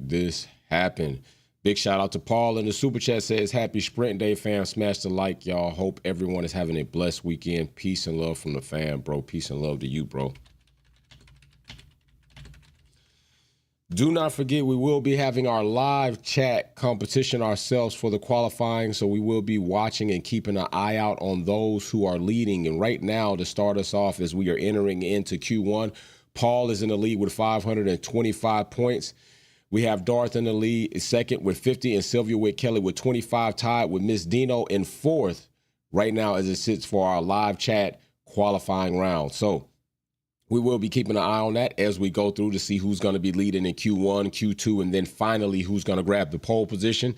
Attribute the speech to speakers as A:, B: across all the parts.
A: this happen. Big shout out to Paul in the super chat, says happy sprint day, fam. Smash the like, y'all. Hope everyone is having a blessed weekend. Peace and love from the fam, bro. Peace and love to you, bro. Do not forget, we will be having our live chat competition ourselves for the qualifying, so we will be watching and keeping an eye out on those who are leading. And right now, to start us off as we are entering into Q1, Paul is in the lead with 525 points. We have Darth in the lead second with 50 and Sylvia with Kelly with 25, tied with Miss Dino in fourth right now as it sits for our live chat qualifying round. So we will be keeping an eye on that as we go through to see who's going to be leading in Q1, Q2, and then finally who's going to grab the pole position.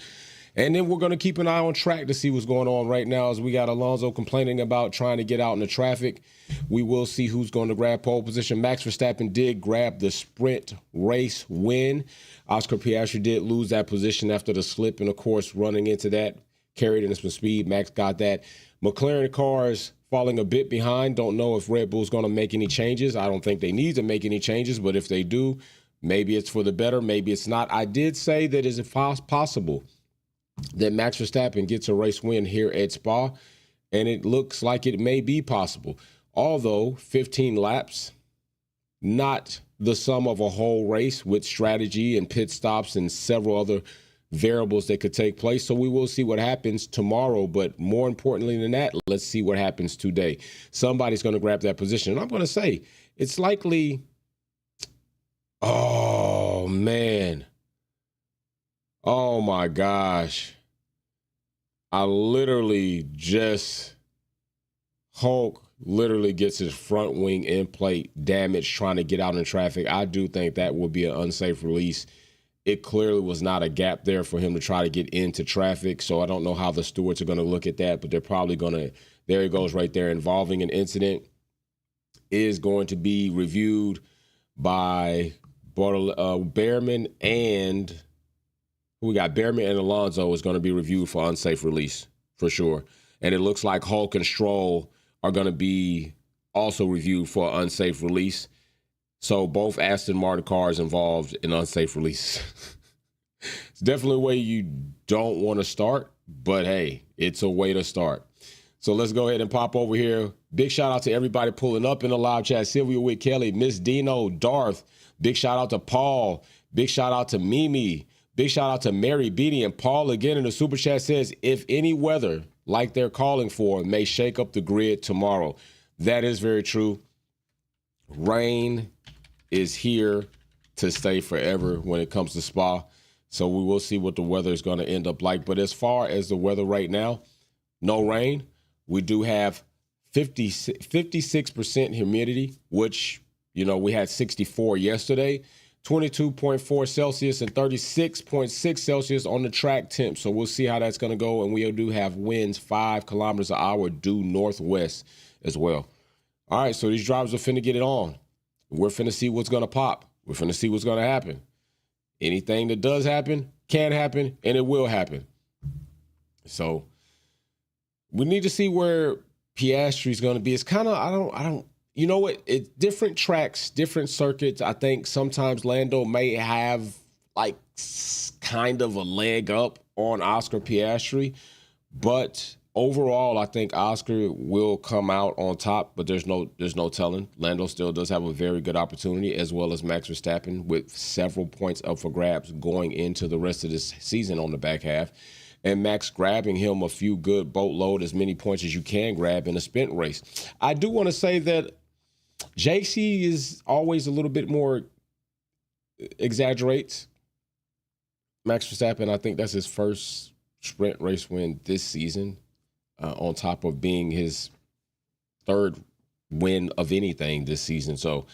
A: And then we're going to keep an eye on track to see what's going on right now as we got Alonso complaining about trying to get out in the traffic. We will see who's going to grab pole position. Max Verstappen did grab the sprint race win. Oscar Piastri did lose that position after the slip, and, of course, running into that, carried in some speed. Max got that. McLaren cars falling a bit behind. Don't know if Red Bull's going to make any changes. I don't think they need to make any changes, but if they do, maybe it's for the better, maybe it's not. I did say that is it possible that Max Verstappen gets a race win here at Spa, and it looks like it may be possible. Although 15 laps, not the sum of a whole race with strategy and pit stops and several other variables that could take place. So we will see what happens tomorrow. But more importantly than that, let's see what happens today. Somebody's going to grab that position. And I'm going to say it's likely. Oh, man. Oh, my gosh. I literally just Hulk literally gets his front wing end plate damaged trying to get out in traffic. I do think that would be an unsafe release. It clearly was not a gap there for him to try to get into traffic. So I don't know how the stewards are going to look at that, but they're probably going to, there he goes right there, involving an incident is going to be reviewed by Behrman and we got Behrman and Alonso is going to be reviewed for unsafe release for sure. And it looks like Hulk and Stroll are going to be also reviewed for unsafe release. So both Aston Martin cars involved in unsafe release. It's definitely a way you don't want to start, but hey, it's a way to start. So let's go ahead and pop over here. Big shout out to everybody pulling up in the live chat. Sylvia with Kelly, Miss Dino, Darth. Big shout out to Paul. Big shout out to Mimi. Big shout out to Mary Beatty. And Paul again in the super chat says, if any weather like they're calling for may shake up the grid tomorrow. That is very true. Rain is here to stay forever when it comes to Spa. So we will see what the weather is going to end up like. But as far as the weather right now, no rain. We do have 56% humidity, which, you know, we had 64 yesterday, 22.4 Celsius and 36.6 Celsius on the track temp. So we'll see how that's going to go. And we do have winds 5 kilometers an hour due northwest as well. All right, so these drivers are finna get it on. We're finna see what's going to pop. We're finna see what's going to happen. Anything that does happen can happen, and it will happen. So we need to see where Piastri is going to be. It's kind of, I don't, you know what? It's different tracks, different circuits. I think sometimes Lando may have like kind of a leg up on Oscar Piastri, but overall, I think Oscar will come out on top, but there's no telling. Lando still does have a very good opportunity, as well as Max Verstappen, with several points up for grabs going into the rest of this season on the back half. And Max grabbing him a few good boatload, as many points as you can grab in a sprint race. I do want to say that JC is always a little bit more exaggerates. Max Verstappen, I think that's his first sprint race win this season. On top of being his third win of anything this season. So,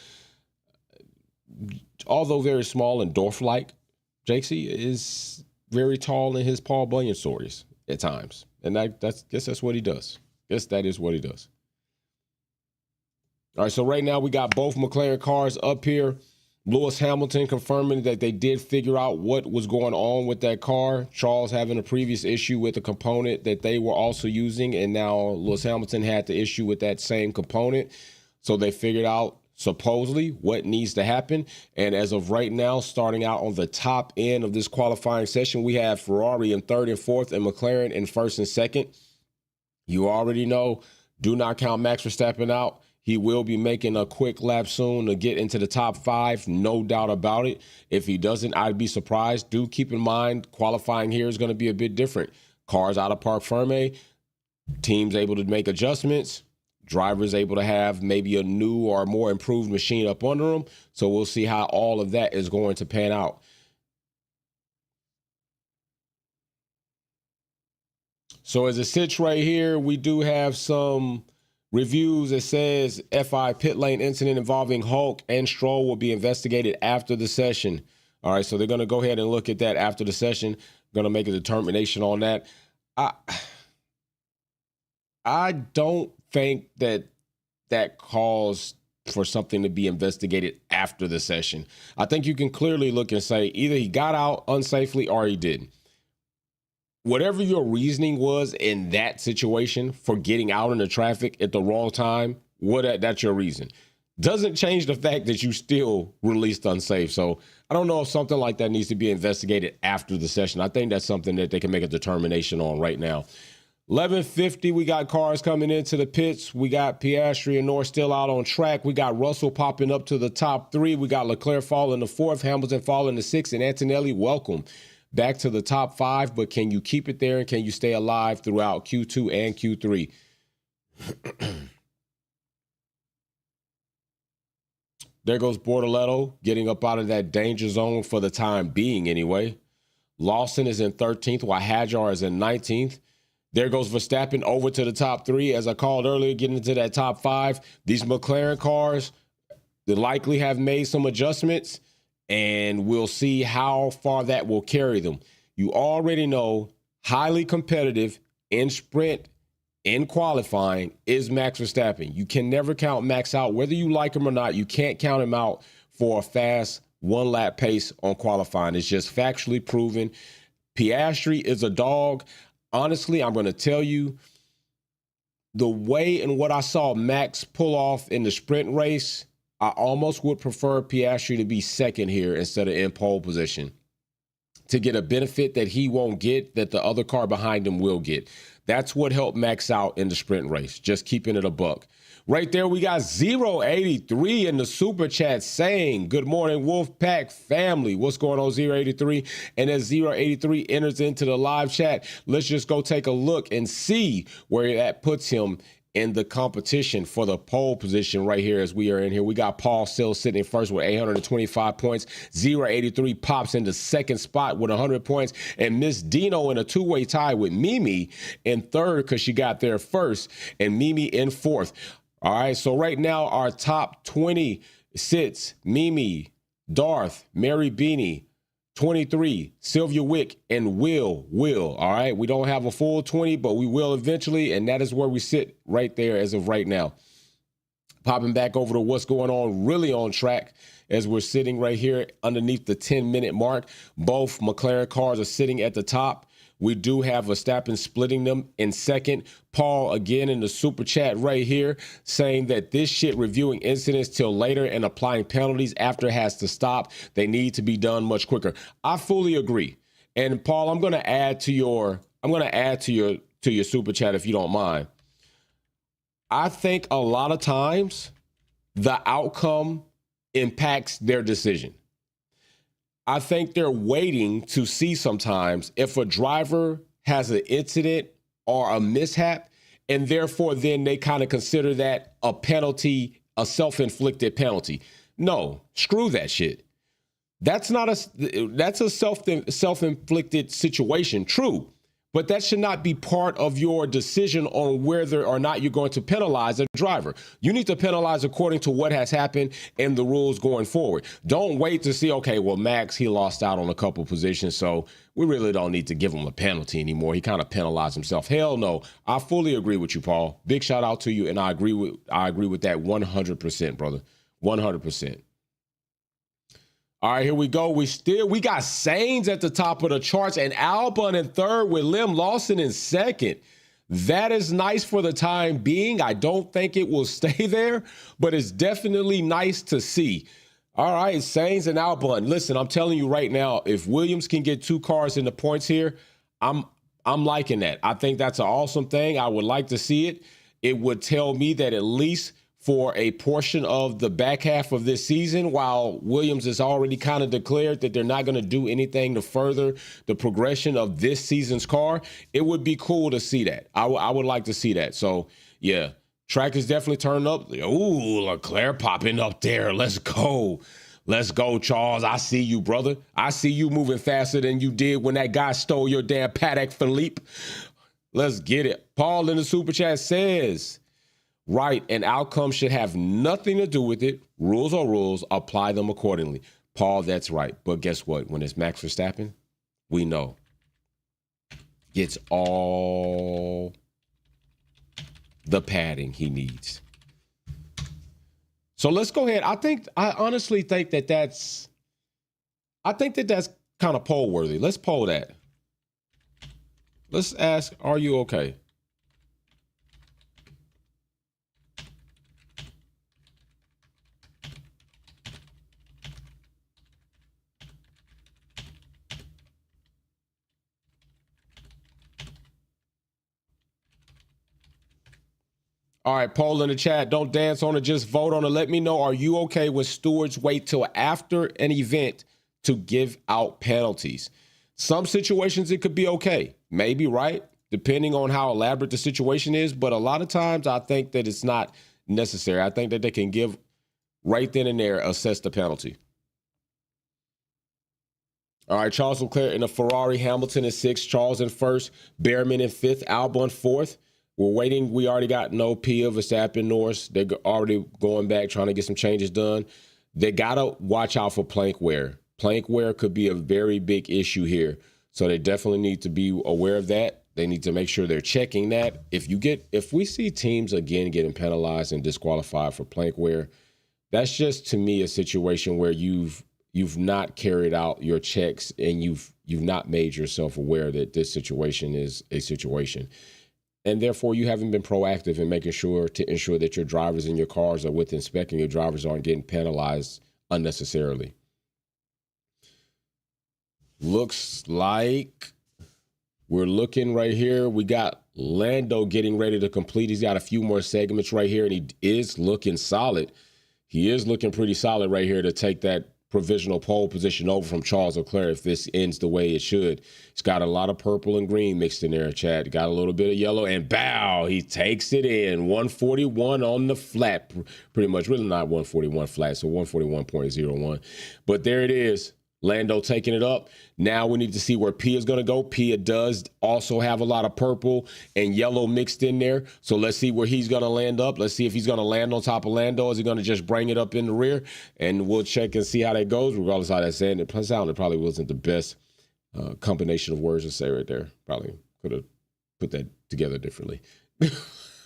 A: although very small and dwarf-like, JC is very tall in his Paul Bunyan stories at times. And I guess that's what he does. Guess that is what he does. All right, so right now we got both McLaren cars up here. Lewis Hamilton confirming that they did figure out what was going on with that car. Charles having a previous issue with a component that they were also using, and now Lewis Hamilton had the issue with that same component. So they figured out supposedly what needs to happen. And as of right now, starting out on the top end of this qualifying session, we have Ferrari in third and fourth and McLaren in first and second. You already know, do not count Max Verstappen out. He will be making a quick lap soon to get into the top 5, no doubt about it. If he doesn't, I'd be surprised. Do keep in mind, qualifying here is going to be a bit different. Cars out of parc ferme, teams able to make adjustments, drivers able to have maybe a new or more improved machine up under them. So we'll see how all of that is going to pan out. So as it sits right here, we do have some reviews. It says FI pit lane incident involving Hulk and Stroll will be investigated after the session. All right, so they're going to go ahead and look at that after the session. Going to make a determination on that. I don't think that calls for something to be investigated after the session. I think you can clearly look and say either he got out unsafely or he didn't. Whatever your reasoning was in that situation for getting out in the traffic at the wrong time, that's your reason. Doesn't change the fact that you still released unsafe. So I don't know if something like that needs to be investigated after the session. I think that's something that they can make a determination on right now. 11:50, we got cars coming into the pits. We got Piastri and Norris still out on track. We got Russell popping up to the top 3. We got Leclerc falling to 4th, Hamilton falling to 6th, and Antonelli, welcome back to the top 5, but can you keep it there and can you stay alive throughout Q2 and Q3? There goes Bortoletto getting up out of that danger zone for the time being anyway. Lawson is in 13th while Hadjar is in 19th. There goes Verstappen over to the top 3. As I called earlier, getting into that top 5. These McLaren cars, they likely have made some adjustments, and we'll see how far that will carry them. You already know, highly competitive in sprint, in qualifying, is Max Verstappen. You can never count Max out. Whether you like him or not, you can't count him out for a fast one-lap pace on qualifying. It's just factually proven. Piastri is a dog. Honestly, I'm going to tell you, the way and what I saw Max pull off in the sprint race, I almost would prefer Piastri to be second here instead of in pole position to get a benefit that he won't get that the other car behind him will get. That's what helped Max out in the sprint race, just keeping it a buck. Right there, we got 083 in the super chat saying, good morning, Wolfpack family. What's going on, 083? And as 083 enters into the live chat, let's just go take a look and see where that puts him in the competition for the pole position right here as we are in here. We got Paul still sitting first with 825 points. 083 pops into second spot with 100 points. And Miss Dino in a two-way tie with Mimi in third because she got there first, and Mimi in fourth. All right, so right now our top 20 sits Mimi, Darth, Mary Beanie, 23, Sylvia Wick, and Will. All right, we don't have a full 20, but we will eventually, and that is where we sit right there as of right now. Popping back over to what's going on really on track as we're sitting right here underneath the 10-minute mark. Both McLaren cars are sitting at the top. We do have Verstappen splitting them in second. Paul, again, in the super chat right here, saying that this shit reviewing incidents till later and applying penalties after has to stop. They need to be done much quicker. I fully agree. And Paul, I'm going to add to your super chat if you don't mind. I think a lot of times the outcome impacts their decision. I think they're waiting to see sometimes if a driver has an incident or a mishap, and therefore then they kind of consider that a penalty, a self-inflicted penalty. No, screw that shit. That's a self-inflicted situation, true. But that should not be part of your decision on whether or not you're going to penalize a driver. You need to penalize according to what has happened and the rules going forward. Don't wait to see, okay, well, Max, he lost out on a couple positions, so we really don't need to give him a penalty anymore. He kind of penalized himself. Hell no. I fully agree with you, Paul. Big shout out to you, and I agree with that 100%, brother. 100%. All right, here we go. We got Sainz at the top of the charts and Albon in third with Lim Lawson in second. That is nice for the time being. I don't think it will stay there, but it's definitely nice to see. All right, Sainz and Albon. Listen, I'm telling you right now, if Williams can get 2 cars in the points here, I'm liking that. I think that's an awesome thing. I would like to see it. It would tell me that at least for a portion of the back half of this season, while Williams has already kind of declared that they're not going to do anything to further the progression of this season's car, it would be cool to see that. I would like to see that. So, yeah, track is definitely turned up. Ooh, Leclerc popping up there. Let's go. Let's go, Charles. I see you, brother. I see you moving faster than you did when that guy stole your damn paddock, Philippe. Let's get it. Paul in the super chat says, right, an outcome should have nothing to do with it. Rules are rules. Apply them accordingly. Paul, that's right. But guess what? When it's Max Verstappen, we know gets all the padding he needs. So let's go ahead. I honestly think that that's kind of poll worthy. Let's poll that. Let's ask, are you okay? All right, poll in the chat. Don't dance on it. Just vote on it. Let me know. Are you okay when stewards wait till after an event to give out penalties? Some situations it could be okay. Maybe, right? Depending on how elaborate the situation is. But a lot of times I think that it's not necessary. I think that they can give right then and there, assess the penalty. All right, Charles Leclerc in a Ferrari. Hamilton in 6th. Charles in 1st. Behrman in 5th. Albon 4th. We're waiting. We already got no Pia, Verstappen, Norris. They're already going back, trying to get some changes done. They got to watch out for plank wear. Plank wear could be a very big issue here. So they definitely need to be aware of that. They need to make sure they're checking that. If we see teams again getting penalized and disqualified for plank wear, that's just to me a situation where you've not carried out your checks and you've not made yourself aware that this situation is a situation. And therefore, you haven't been proactive in making sure to ensure that your drivers and your cars are within spec and your drivers aren't getting penalized unnecessarily. Looks like we're looking right here. We got Lando getting ready to complete. He's got a few more segments right here, and he is looking solid. He is looking pretty solid right here to take that provisional pole position over from Charles Leclerc if this ends the way it should. It's got a lot of purple and green mixed in there, Chad. Got a little bit of yellow, and bow, he takes it in. 141 on the flat, pretty much. Really not 141 flat, so 141.01. But there it is. Lando taking it up. Now we need to see where Pia is going to go. Pia does also have a lot of purple and yellow mixed in there. So let's see where he's going to land up. Let's see if he's going to land on top of Lando. Is he going to just bring it up in the rear? And we'll check and see how that goes, regardless of how that's saying. It probably wasn't the best combination of words to say right there. Probably could have put that together differently.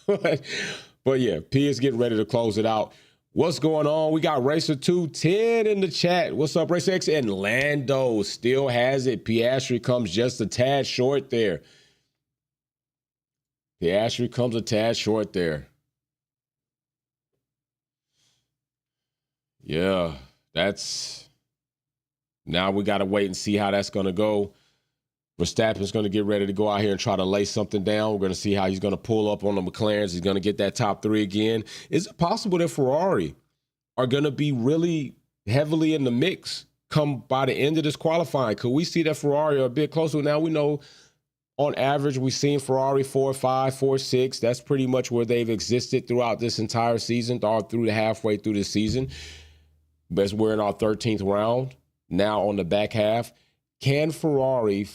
A: But yeah, Pia's getting ready to close it out. What's going on? We got Racer 210 in the chat. What's up, Racer X? And Lando still has it. Piastri comes just a tad short there. Piastri comes a tad short there. Yeah, now we got to wait and see how that's going to go. Verstappen's going to get ready to go out here and try to lay something down. We're going to see how he's going to pull up on the McLarens. He's going to get that top 3 again. Is it possible that Ferrari are going to be really heavily in the mix come by the end of this qualifying? Could we see that Ferrari are a bit closer? Now we know on average we've seen Ferrari 4-5, 4-6. That's pretty much where they've existed throughout this entire season, all through the halfway through the season. But we're in our 13th round now on the back half. Can Ferrari,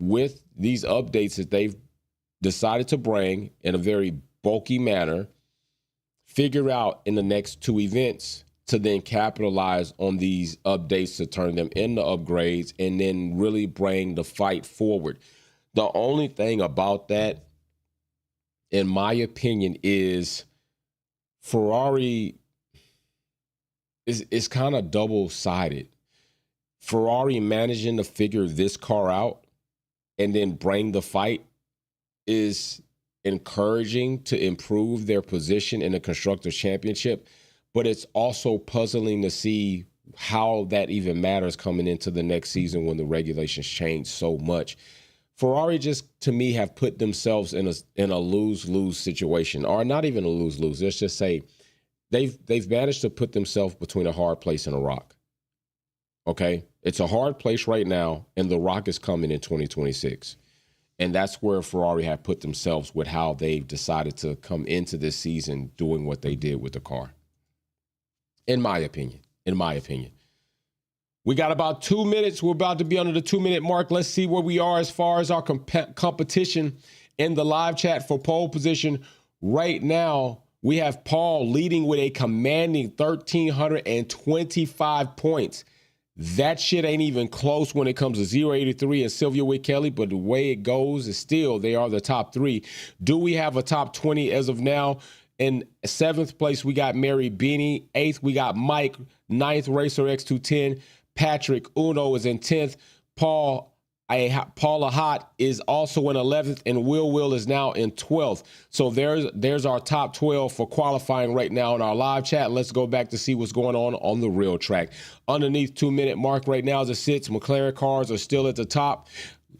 A: with these updates that they've decided to bring in a very bulky manner, figure out in the next 2 events to then capitalize on these updates to turn them into upgrades and then really bring the fight forward? The only thing about that, in my opinion, is Ferrari is kind of double-sided. Ferrari managing to figure this car out and then bring the fight is encouraging to improve their position in the Constructors' Championship, but it's also puzzling to see how that even matters coming into the next season when the regulations change so much. Ferrari just, to me, have put themselves in a lose-lose situation, or not even a lose-lose. Let's just say they've managed to put themselves between a hard place and a rock. Okay? It's a hard place right now, and the rock is coming in 2026. And that's where Ferrari have put themselves with how they've decided to come into this season doing what they did with the car. In my opinion. We got about 2 minutes. We're about to be under the 2-minute mark. Let's see where we are as far as our competition in the live chat for pole position. Right now, we have Paul leading with a commanding 1,325 points. That shit ain't even close when it comes to 083 and Sylvia Witt Kelly, but the way it goes is still they are the top 3. Do we have a top 20 as of now? In 7th place, we got Mary Beanie. 8th, we got Mike. 9th, Racer X210. Patrick Uno is in 10th. Paula Hot is also in 11th, and Will is now in 12th. So there's our top 12 for qualifying right now in our live chat. Let's go back to see what's going on the real track. Underneath 2-minute mark right now as it sits, McLaren cars are still at the top.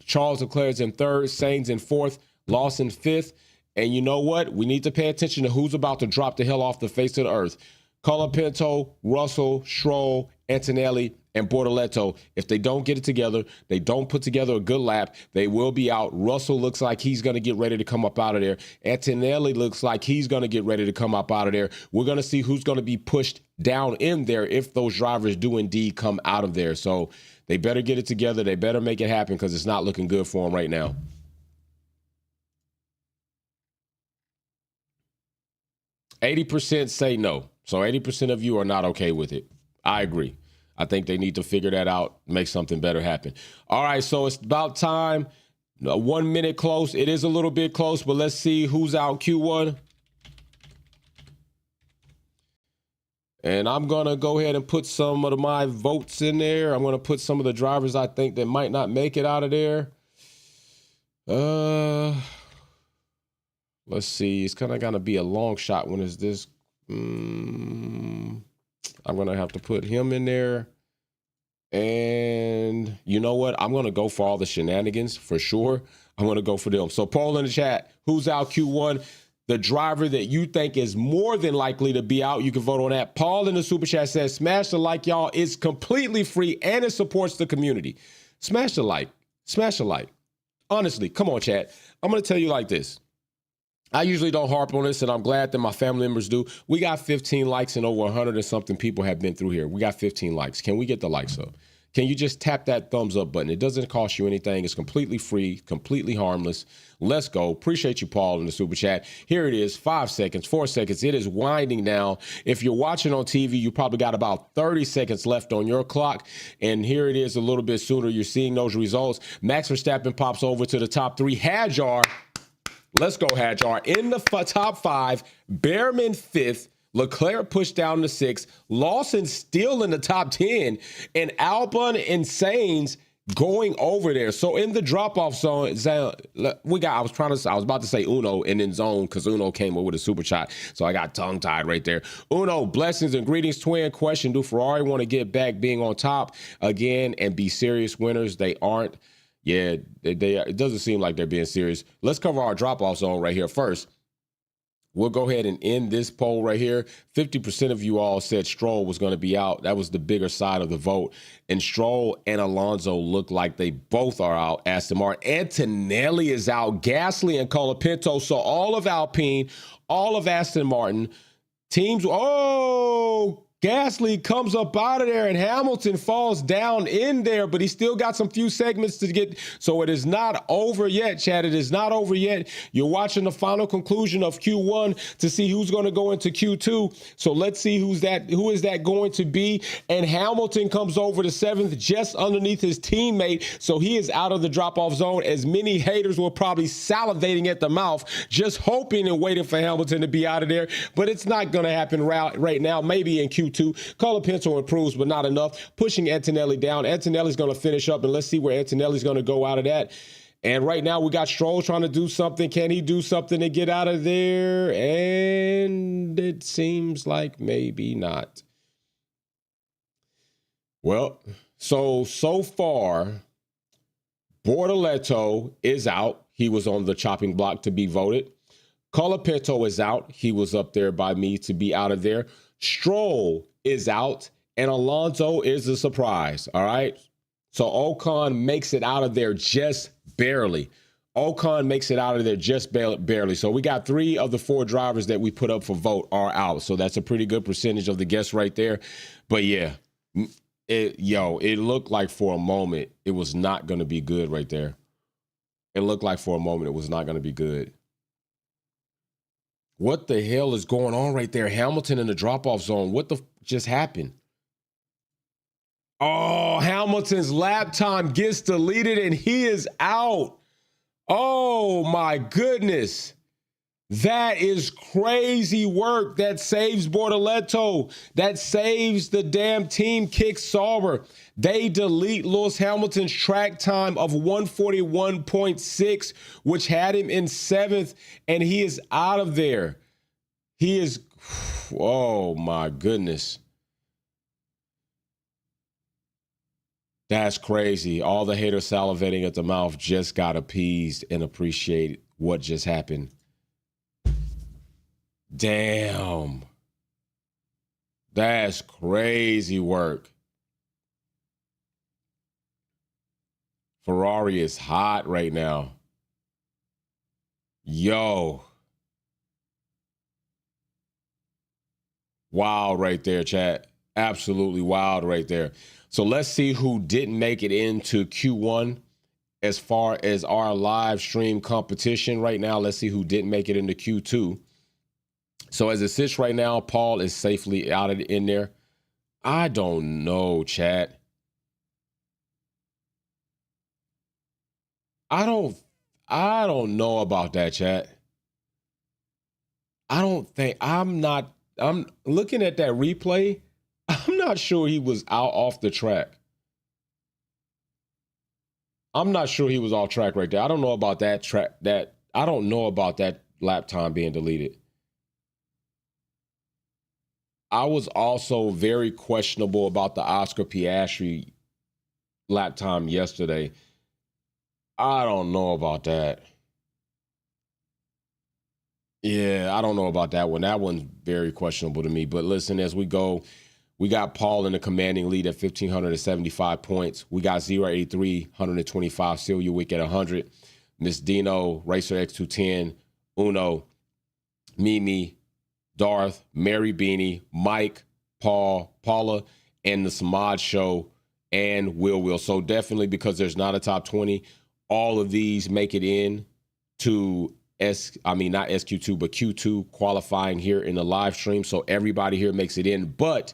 A: Charles Leclerc's in 3rd, Sainz in 4th, Lawson 5th. And you know what? We need to pay attention to who's about to drop the hell off the face of the earth. Colapinto, Russell, Stroll, Antonelli, and Bortoleto. If they don't get it together, they don't put together a good lap, they will be out. Russell looks like he's going to get ready to come up out of there. Antonelli looks like he's going to get ready to come up out of there. We're going to see who's going to be pushed down in there if those drivers do indeed come out of there. So they better get it together. They better make it happen because it's not looking good for them right now. 80% say no. So 80% of you are not okay with it. I agree. I think they need to figure that out, make something better happen. All right, so it's about time. 1 minute close. It is a little bit close, but let's see who's out Q1. And I'm going to go ahead and put some of my votes in there. I'm going to put some of the drivers I think that might not make it out of there. Let's see. It's kind of going to be a long shot. When is this? I'm going to have to put him in there. And you know what? I'm going to go for all the shenanigans for sure. I'm going to go for them. So poll in the chat. Who's out Q1? The driver that you think is more than likely to be out, you can vote on that. Paul in the super chat says, smash the like, y'all. It's completely free and it supports the community. Smash the like. Smash the like. Honestly, come on, chat. I'm going to tell you like this. I usually don't harp on this, and I'm glad that my family members do. We got 15 likes and over 100 and something people have been through here. We got 15 likes. Can we get the likes up? Can you just tap that thumbs up button? It doesn't cost you anything. It's completely free, completely harmless. Let's go. Appreciate you, Paul, in the super chat. Here it is, 5 seconds, 4 seconds. It is winding down. If you're watching on TV, you probably got about 30 seconds left on your clock. And here it is a little bit sooner. You're seeing those results. Max Verstappen pops over to the top 3. Hadjar. Let's go, Hadjar. In the top 5, Behrman 5th, Leclerc pushed down to 6th, Lawson still in the top 10, and Albon and Sainz going over there. So in the drop-off zone, I was about to say Uno and then zone because Uno came over with a super shot. So I got tongue-tied right there. Uno, blessings and greetings, twin. Question, do Ferrari want to get back being on top again and be serious winners? They aren't. Yeah, it doesn't seem like they're being serious. Let's cover our drop-off zone right here first. We'll go ahead and end this poll right here. 50% of you all said Stroll was going to be out. That was the bigger side of the vote. And Stroll and Alonso look like they both are out. Aston Martin. Antonelli is out. Gasly and Colapinto. So all of Alpine, all of Aston Martin, teams. Oh, Gasly comes up out of there and Hamilton falls down in there, but he still got some few segments to get. So it is not over yet, Chad. It is not over yet. You're watching the final conclusion of Q1 to see who's going to go into Q2. So let's see who is that going to be. And Hamilton comes over to 7th, just underneath his teammate. So he is out of the drop-off zone, as many haters were probably salivating at the mouth, just hoping and waiting for Hamilton to be out of there. But it's not going to happen right now, maybe in Q2. Colapinto improves, but not enough. Pushing Antonelli down. Antonelli's going to finish up, and let's see where Antonelli's going to go out of that. And right now we got Stroll trying to do something. Can he do something to get out of there? And it seems like maybe not. Well, so far, Bortoleto is out. He was on the chopping block to be voted. Colapinto is out. He was up there by me to be out of there. Stroll is out. And Alonso is a surprise, all right? So Ocon makes it out of there just barely. Ocon makes it out of there just barely. So we got 3 of the 4 drivers that we put up for vote are out. So that's a pretty good percentage of the guests right there. But yeah, it looked like for a moment it was not going to be good right there. It looked like for a moment it was not going to be good. What the hell is going on right there? Hamilton in the drop-off zone. What the just happened? Oh, Hamilton's lap time gets deleted and he is out. Oh my goodness. That is crazy work. That saves Bortoleto. That saves the damn team kick Sauber. They delete Lewis Hamilton's track time of 141.6, which had him in 7th, and he is out of there. He is, oh my goodness. That's crazy. All the haters salivating at the mouth just got appeased and appreciate what just happened. Damn. That's crazy work. Ferrari is hot right now. Yo. Wild right there, chat. Absolutely wild right there. So let's see who didn't make it into Q1 as far as our live stream competition right now. Let's see who didn't make it into Q2. So as it sits right now, Paul is safely out of in there. I don't know, chat. I don't know about that, chat. I'm looking at that replay. I'm not sure he was out off the track. I'm not sure he was off track right there. I don't know about that track. I don't know about that lap time being deleted. I was also very questionable about the Oscar Piastri lap time yesterday. I don't know about that. Yeah, I don't know about that one. That one's very questionable to me. But listen, as we go, we got Paul in the commanding lead at 1,575 points. We got 083, 125, Celia Wick at 100. Miss Dino, Racer X210, Uno, Mimi, Darth, Mary Beanie, Mike, Paul, Paula, and the Samad Show, and Will. So definitely, because there's not a top 20, all of these make it in to not SQ2, but Q2 qualifying here in the live stream. So everybody here makes it in. But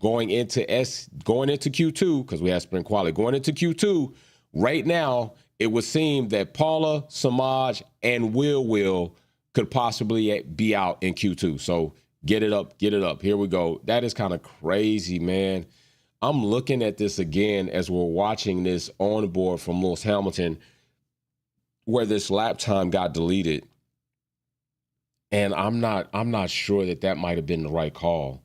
A: going into Q2, because we have sprint quality, going into Q2, right now, it would seem that Paula, Samaj, and Will could possibly be out in Q2. So get it up. Here we go. That is kind of crazy, man. I'm looking at this again as we're watching this on board from Lewis Hamilton, where this lap time got deleted. And I'm not sure that might have been the right call.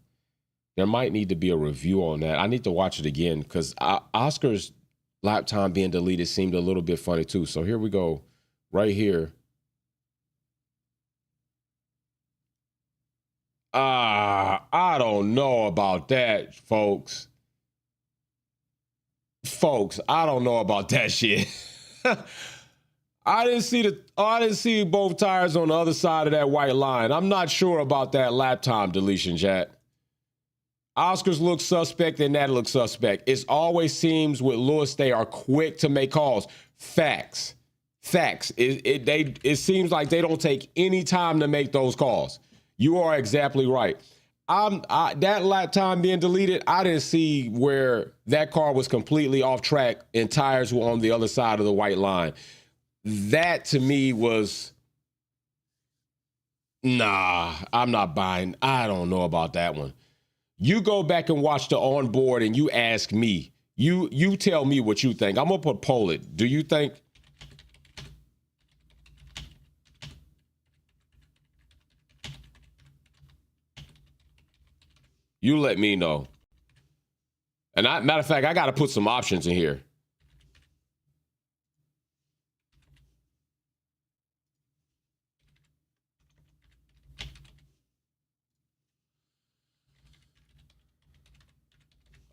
A: There might need to be a review on that. I need to watch it again because Oscar's lap time being deleted seemed a little bit funny too. So here we go, right here. I don't know about that, folks. I don't know about that shit. I didn't see both tires on the other side of that white line. I'm not sure about that lap time deletion, chat. Oscars look suspect and that looks suspect. It always seems with Lewis, they are quick to make calls. Facts. It seems like they don't take any time to make those calls. You are exactly right. That lap time being deleted, I didn't see where that car was completely off track and tires were on the other side of the white line. That to me was, nah, I'm not buying. I don't know about that one. You go back and watch the onboard and you ask me. You tell me what you think. I'm going to poll it. Do you think You let me know. And matter of fact, I got to put some options in here.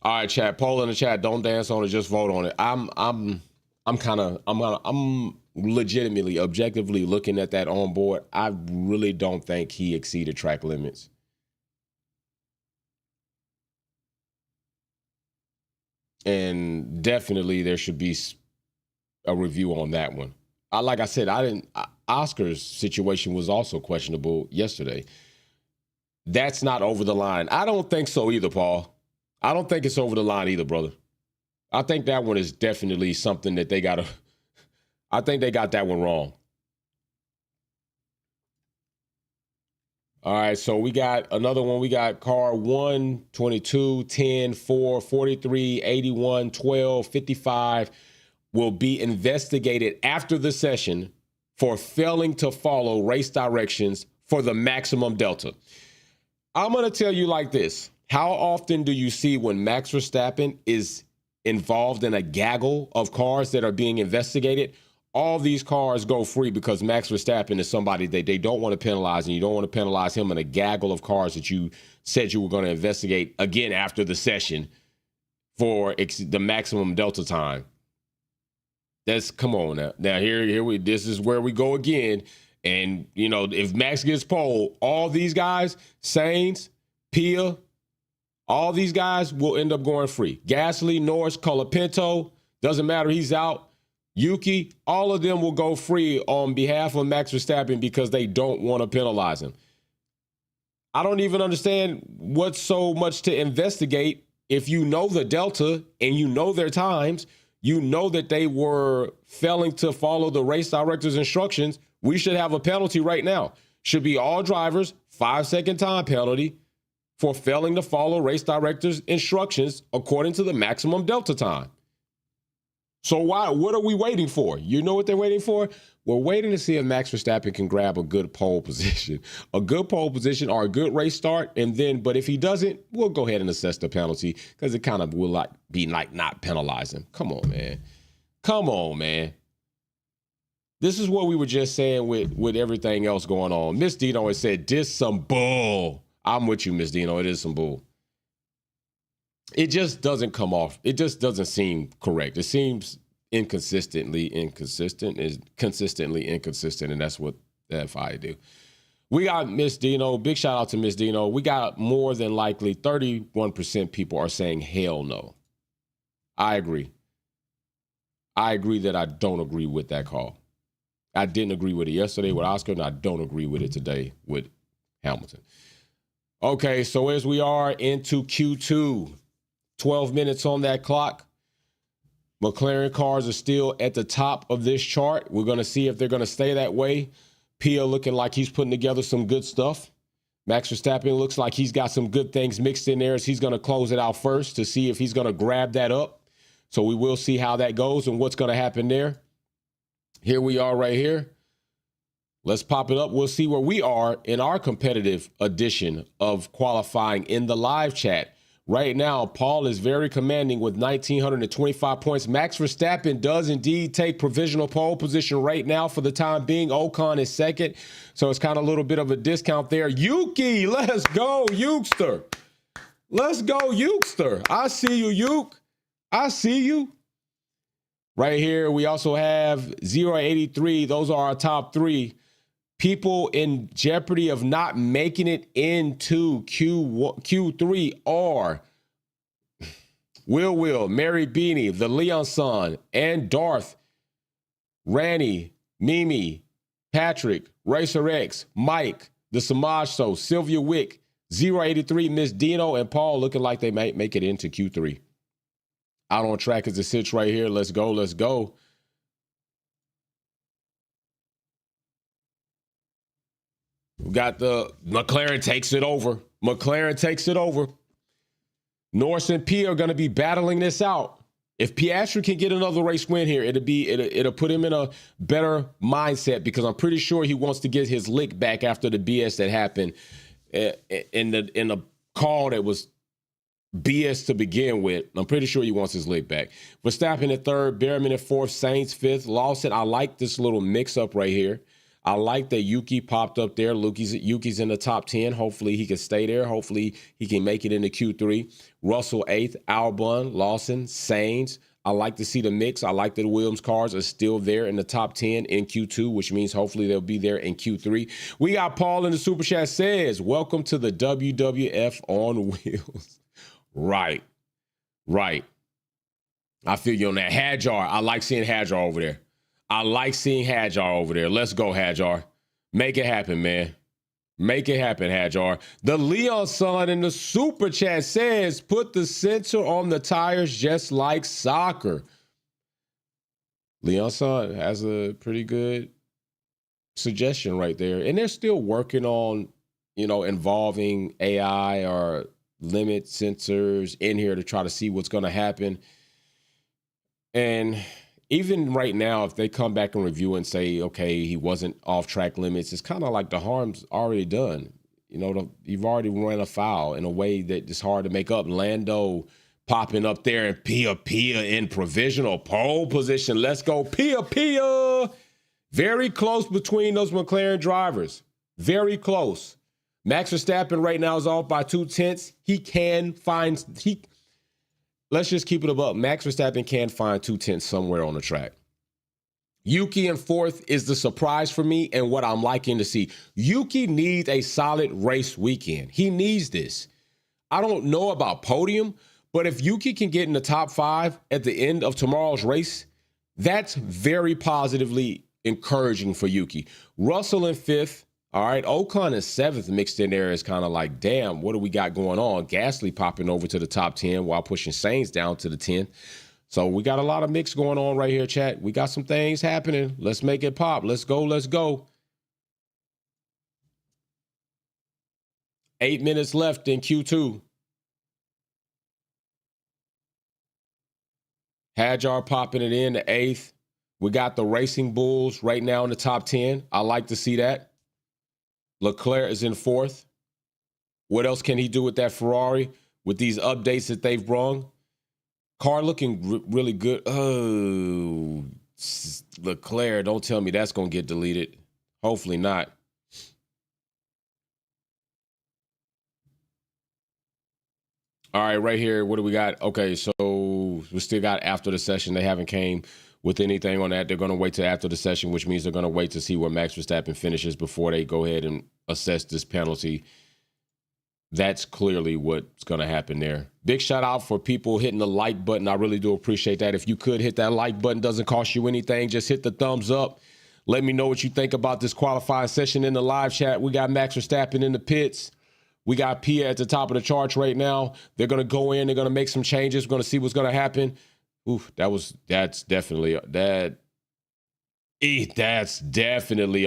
A: All right, chat. Poll in the chat. Don't dance on it. Just vote on it. I'm legitimately, objectively looking at that on board. I really don't think he exceeded track limits. And definitely there should be a review on that one. Like I said, Oscar's situation was also questionable yesterday. That's not over the line. I don't think so either, Paul. I don't think it's over the line either, brother. I think that one is definitely something that I think they got that one wrong. All right, so we got another one. We got car 1, 22, 10, 4, 43, 81, 12, 55 will be investigated after the session for failing to follow race directions for the maximum delta. I'm going to tell you like this. How often do you see when Max Verstappen is involved in a gaggle of cars that are being investigated? All these cars go free because Max Verstappen is somebody that they don't want to penalize, and you don't want to penalize him in a gaggle of cars that you said you were going to investigate again after the session for the maximum delta time. Come on now. Now this is where we go again. And you know, if Max gets pole, all these guys, Sainz, Pia, all these guys will end up going free. Gasly, Norris, Colapinto, doesn't matter, he's out. Yuki, all of them will go free on behalf of Max Verstappen because they don't want to penalize him. I don't even understand what's so much to investigate if you know the delta and you know their times, you know that they were failing to follow the race director's instructions. We should have a penalty right now. Should be all drivers, 5-second time penalty for failing to follow race director's instructions according to the maximum delta time. So what are we waiting for? You know what they're waiting for? We're waiting to see if Max Verstappen can grab a good pole position, or a good race start. And then, but if he doesn't, we'll go ahead and assess the penalty because it kind of will be like not penalizing. Come on, man. Come on, man. This is what we were just saying with everything else going on. Miss Dino has said, this some bull. I'm with you, Miss Dino. It is some bull. It just doesn't come off. It just doesn't seem correct. It seems consistently inconsistent, and that's what the FIA do. We got Miss Dino. Big shout out to Miss Dino. We got more than likely 31% people are saying hell no. I agree. I agree that I don't agree with that call. I didn't agree with it yesterday with Oscar, and I don't agree with it today with Hamilton. Okay, so as we are into Q2, 12 minutes on that clock. McLaren cars are still at the top of this chart. We're going to see if they're going to stay that way. Pia looking like he's putting together some good stuff. Max Verstappen looks like he's got some good things mixed in there as he's going to close it out first to see if he's going to grab that up. So we will see how that goes and what's going to happen there. Here we are right here. Let's pop it up. We'll see where we are in our competitive edition of qualifying in the live chat. Right now, Paul is very commanding with 1,925 points. Max Verstappen does indeed take provisional pole position right now for the time being. Ocon is second, so it's kind of a little bit of a discount there. Yuki, let's go, Yukester. Let's go, Yukester. I see you, Yuke. I see you. Right here, we also have 083. Those are our top three. People in jeopardy of not making it into Q3 are Will, Mary Beanie, the Leon Son, and Darth, Ranny, Mimi, Patrick, Racer X, Mike, the Samaj So, Sylvia Wick, 083, Miss Dino, and Paul looking like they might make it into Q3. Out on track as it sits right here. Let's go, let's go. We got the McLaren takes it over. McLaren takes it over. Norris and P are going to be battling this out. If Piastri can get another race win here, it'll put him in a better mindset because I'm pretty sure he wants to get his lick back after the BS that happened in the call that was BS to begin with. I'm pretty sure he wants his lick back. Verstappen at third, Behrman at fourth, Sainz fifth, Lawson. I like this little mix-up right here. I like that Yuki popped up there. Yuki's in the top 10. Hopefully he can stay there. Hopefully he can make it into Q3. Russell eighth, Albon, Lawson, Sainz. I like to see the mix. I like that the Williams cars are still there in the top 10 in Q2, which means hopefully they'll be there in Q3. We got Paul in the Super Chat says, welcome to the WWF on wheels. Right. I feel you on that. Hajar. I like seeing Hajar over there. Let's go, Hajar. Make it happen, man. Make it happen, Hajar. The Leon son in the Super Chat says, put the sensor on the tires just like soccer. Leon son has a pretty good suggestion right there. And they're still working on, involving AI or limit sensors in here to try to see what's going to happen. And even right now, if they come back and review and say, okay, he wasn't off track limits, it's kind of like the harm's already done. You've already run a foul in a way that it's hard to make up. Lando popping up there and Pia in provisional pole position. Let's go, Pia. Very close between those McLaren drivers. Very close. Max Verstappen right now is off by 0.2. Let's just keep it above. Max Verstappen can find 0.2 somewhere on the track. Yuki in fourth is the surprise for me and what I'm liking to see. Yuki needs a solid race weekend. He needs this. I don't know about podium, but if Yuki can get in the top 5 at the end of tomorrow's race, that's very positively encouraging for Yuki. Russell in fifth. All right, Ocon is seventh mixed in there is kind of like, damn, what do we got going on? Gasly popping over to the top 10 while pushing Sainz down to the 10th. So we got a lot of mix going on right here, chat. We got some things happening. Let's make it pop. Let's go. 8 minutes left in Q2. Hajar popping it in the 8th. We got the Racing Bulls right now in the top 10. I like to see that. Leclerc is in 4th. What else can he do with that Ferrari with these updates that they've brought? Car looking really good. Oh, Leclerc, don't tell me that's going to get deleted. Hopefully not. All right, right here, what do we got? Okay, so we still got after the session. They haven't came with anything on that. They're going to wait till after the session, which means they're going to wait to see where Max Verstappen finishes before they go ahead and assess this penalty. That's clearly what's going to happen there. Big shout out for people hitting the like button. I really do appreciate that. If you could hit that like button, doesn't cost you anything. Just hit the thumbs up. Let me know what you think about this qualifying session in the live chat. We got Max Verstappen in the pits. We got Pia at the top of the charts right now. They're going to go in. They're going to make some changes. We're going to see what's going to happen. Oof, that's definitely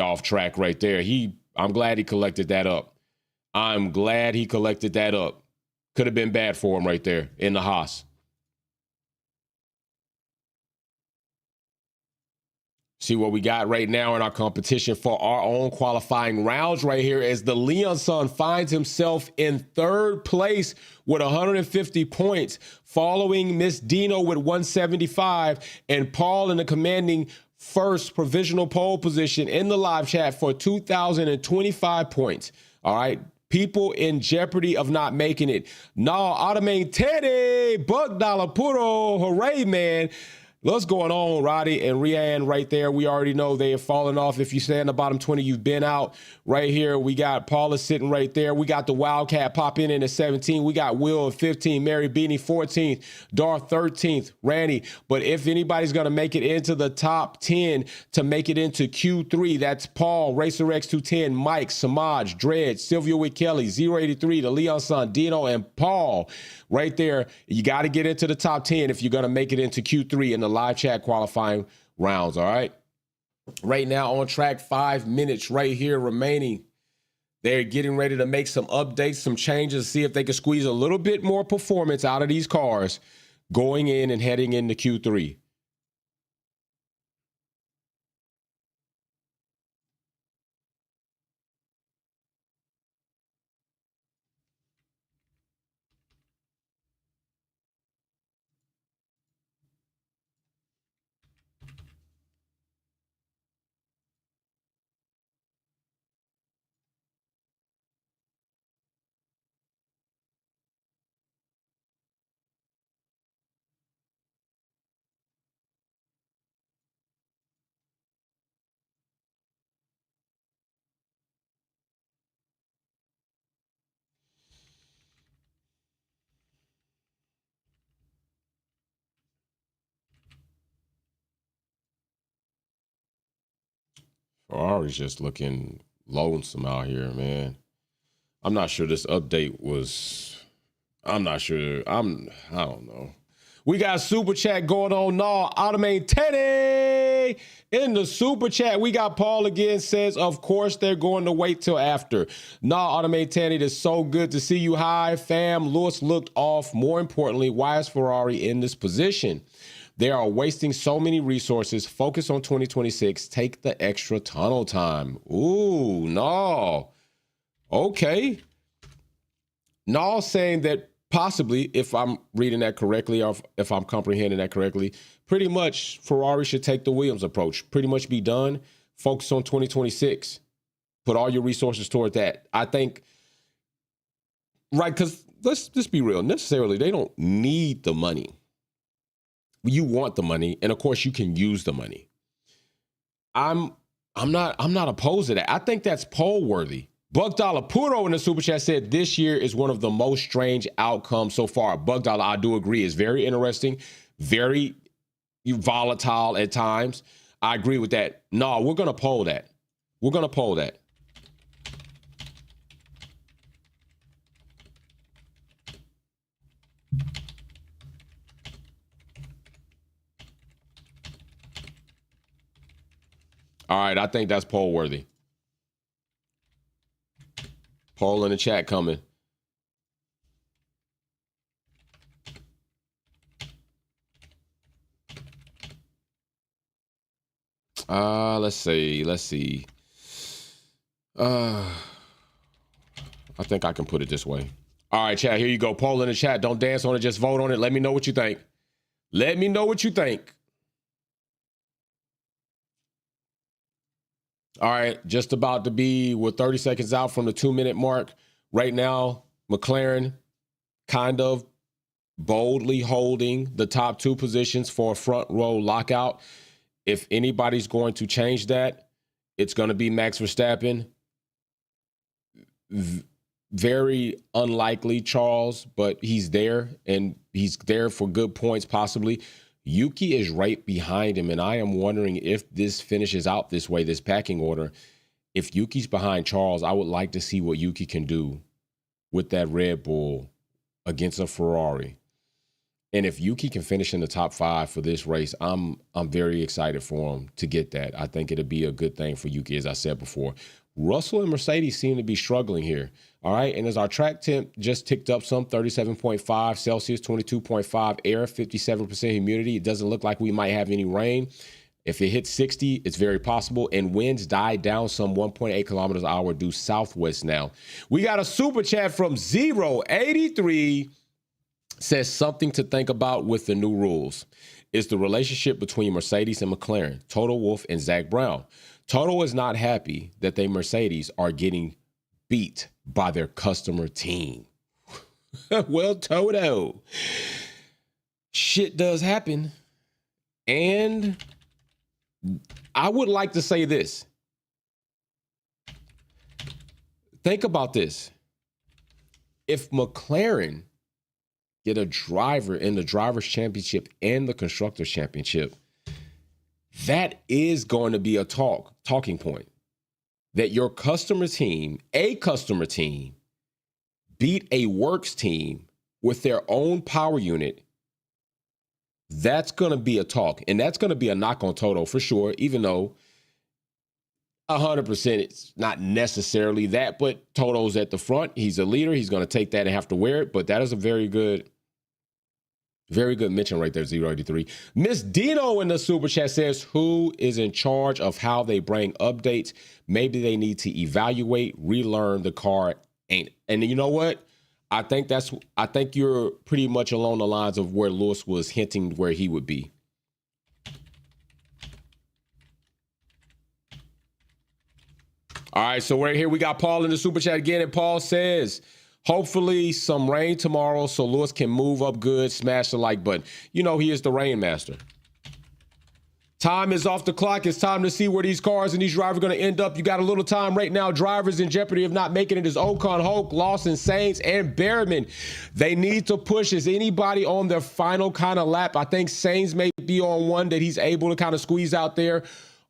A: off track right there. I'm glad he collected that up. Could have been bad for him right there in the Haas. See what we got right now in our competition for our own qualifying rounds right here as the Leon son finds himself in 3rd place with 150 points, following Miss Dino with 175 and Paul in the commanding first provisional pole position in the live chat for 2,025 points. All right. People in jeopardy of not making it. No, Automate Teddy, Buck Dollar Puro, hooray, man. What's going on, Roddy and Rianne right there? We already know they have fallen off. If you stay in the bottom 20, you've been out. Right here, we got Paula sitting right there. We got the Wildcat pop in at 17. We got Will at 15, Mary Beanie 14th, Darth 13th, Randy. But if anybody's going to make it into the top 10 to make it into Q3, that's Paul, Racer X 210, Mike, Samaj, Dred, Sylvia with Kelly, 083, the Leon Son, Dino, and Paul. Right there, you got to get into the top 10 if you're going to make it into Q3 in the live chat qualifying rounds, all right? Right now on track, 5 minutes right here remaining. They're getting ready to make some updates, some changes, see if they can squeeze a little bit more performance out of these cars going in and heading into Q3. Ferrari's just looking lonesome out here, man. I'm not sure this update was. I'm not sure. I don't know. We got super chat going on now. Automate Teddy in the super chat. We got Paul again says, of course, they're going to wait till after. Nah, Automate Teddy, it's so good to see you. Hi, fam. Lewis looked off. More importantly, why is Ferrari in this position? They are wasting so many resources. Focus on 2026. Take the extra tunnel time. Ooh, no. Okay. No, saying that possibly, if I'm reading that correctly, or if I'm comprehending that correctly, pretty much Ferrari should take the Williams approach. Pretty much be done. Focus on 2026. Put all your resources toward that. I think, right, because let's just be real. Necessarily, they don't need the money. You want the money, and of course, you can use the money. I'm not opposed to that. I think that's poll worthy. Buck Dollar Puro in the super chat said this year is one of the most strange outcomes so far. Buck Dollar, I do agree, is very interesting, very volatile at times. I agree with that. No, we're gonna poll that. We're gonna poll that. All right, I think that's poll worthy. Poll in the chat coming. Let's see. I think I can put it this way. All right, chat, here you go. Poll in the chat. Don't dance on it, just vote on it. Let me know what you think. Let me know what you think. All right, just about to be, we're 30 seconds out from the 2-minute mark. Right now, McLaren kind of boldly holding the top 2 positions for a front row lockout. If anybody's going to change that, it's going to be Max Verstappen. Very unlikely, Charles, but he's there, and he's there for good points, possibly. Yuki is right behind him, and I am wondering if this finishes out this way, this packing order. If Yuki's behind Charles, I would like to see what Yuki can do with that Red Bull against a Ferrari. And if Yuki can finish in the top 5 for this race, I'm very excited for him to get that. I think it'll be a good thing for Yuki, as I said before. Russell and Mercedes seem to be struggling here. All right. And as our track temp just ticked up some, 37.5 Celsius, 22.5 air, 57% humidity. It doesn't look like we might have any rain. If it hits 60, it's very possible. And winds died down some 1.8 kilometers an hour due southwest now. We got a super chat from 083. Says something to think about with the new rules is the relationship between Mercedes and McLaren, Toto Wolff and Zach Brown. Toto is not happy that they Mercedes are getting beat by their customer team. Well, Toto, shit does happen. And I would like to say this. Think about this. If McLaren get a driver in the Drivers' Championship and the Constructors' Championship, that is going to be a talking point. That your customer team, beat a works team with their own power unit. That's going to be a talk. And that's going to be a knock on Toto for sure, even though 100% it's not necessarily that, but Toto's at the front. He's a leader. He's going to take that and have to wear it. But that is a very good mention right there, 083. Miss Dino in the super chat says, who is in charge of how they bring updates? Maybe they need to evaluate, relearn the car. And you know what? I think you're pretty much along the lines of where Lewis was hinting where he would be. All right, so right here we got Paul in the super chat again, and Paul says, hopefully some rain tomorrow so Lewis can move up good, smash the like button. You know, he is the rain master. Time is off the clock. It's time to see where these cars and these drivers are going to end up. You got a little time right now. Drivers in jeopardy of not making it is Ocon, Hulk, Lawson, Sainz, and Behrman. They need to push. Is anybody on their final kind of lap? I think Sainz may be on one that he's able to kind of squeeze out there.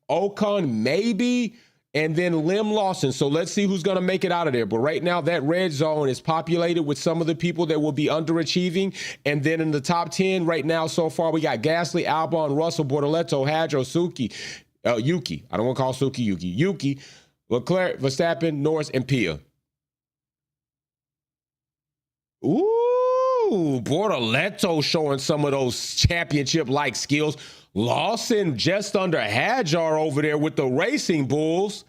A: Ocon maybe. and then Lim Lawson. So let's see who's going to make it out of there. But right now, that red zone is populated with some of the people that will be underachieving. And then in the top 10 right now, so far, we got Gasly, Albon, Russell, Bortoleto, Hadro, Yuki. I don't want to call Suki Yuki. Yuki, Leclerc, Verstappen, Norris, and Pia. Ooh, Bortoleto showing some of those championship-like skills. Lawson just under Hadjar over there with the Racing Bulls.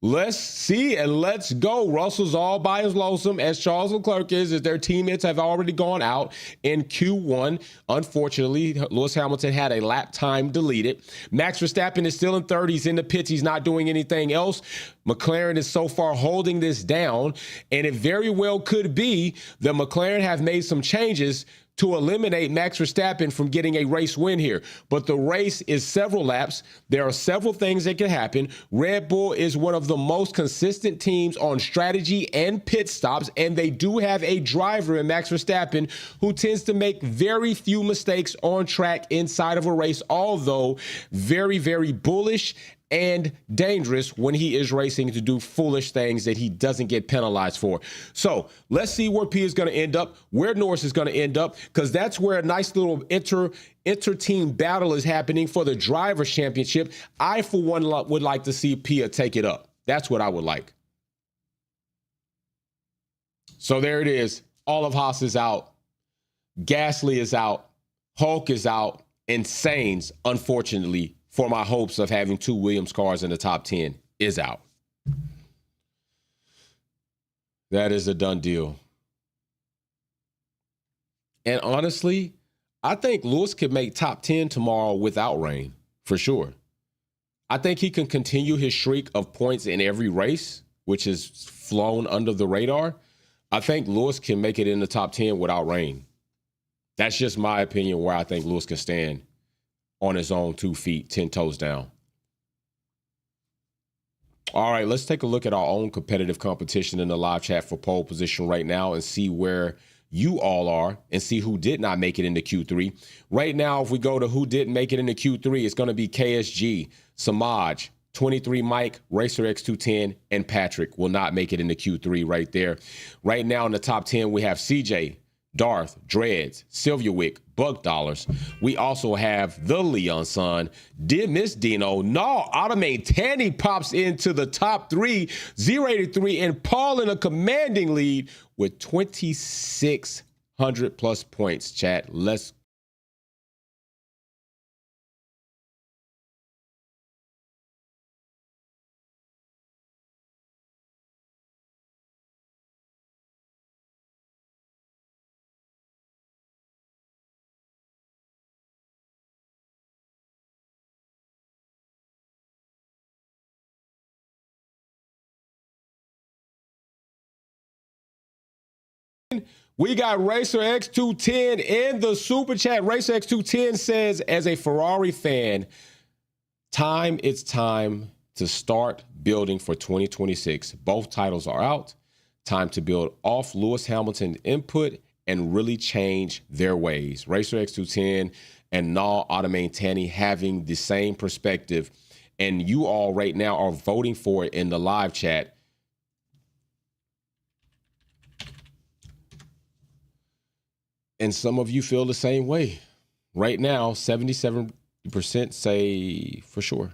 A: Let's see and let's go. Russell's all by his lonesome, as Charles Leclerc is, as their teammates have already gone out in Q1. Unfortunately, Lewis Hamilton had a lap time deleted. Max Verstappen is still in third. He's in the pits. He's not doing anything else. McLaren is so far holding this down, and it very well could be that McLaren have made some changes to eliminate Max Verstappen from getting a race win here. But the race is several laps. There are several things that can happen. Red Bull is one of the most consistent teams on strategy and pit stops, and they do have a driver in Max Verstappen who tends to make very few mistakes on track inside of a race, although very, very bullish and dangerous when he is racing to do foolish things that he doesn't get penalized for. So let's see where P is going to end up, where Norris is going to end up, because that's where a nice little inter-team battle is happening for the Drivers' Championship. I, for one, would like to see Pia take it up. That's what I would like. So there it is. All of Haas is out. Gasly is out. Hulk is out. And Sainz, unfortunately, for my hopes of having two Williams cars in the top 10, is out. That is a done deal. And honestly, I think Lewis could make top 10 tomorrow without rain, for sure. I think he can continue his streak of points in every race, which has flown under the radar. I think Lewis can make it in the top 10 without rain. That's just my opinion where I think Lewis can stand on his own 2 feet, 10 toes down. All right, let's take a look at our own competitive competition in the live chat for pole position right now and see where you all are and see who did not make it into Q3. Right now, if we go to who didn't make it into Q3, it's going to be KSG, Samaj, 23 Mike, Racer X210, and Patrick will not make it into Q3 right there. Right now in the top 10, we have CJ, Darth, Dreads, Sylvia Wick, Buck Dollars. We also have the Leon Son, Dear Miss Dino, No, Automate Tanny pops into the top 3, 083, and Paul in a commanding lead with 2,600 plus points, chat. Let's We got Racer X210 in the super chat. Racer X210 says, as a Ferrari fan, it's time to start building for 2026. Both titles are out. Time to build off Lewis Hamilton's input and really change their ways. Racer X210 and Nal Automantani having the same perspective. And you all right now are voting for it in the live chat. And some of you feel the same way. Right now, 77% say for sure.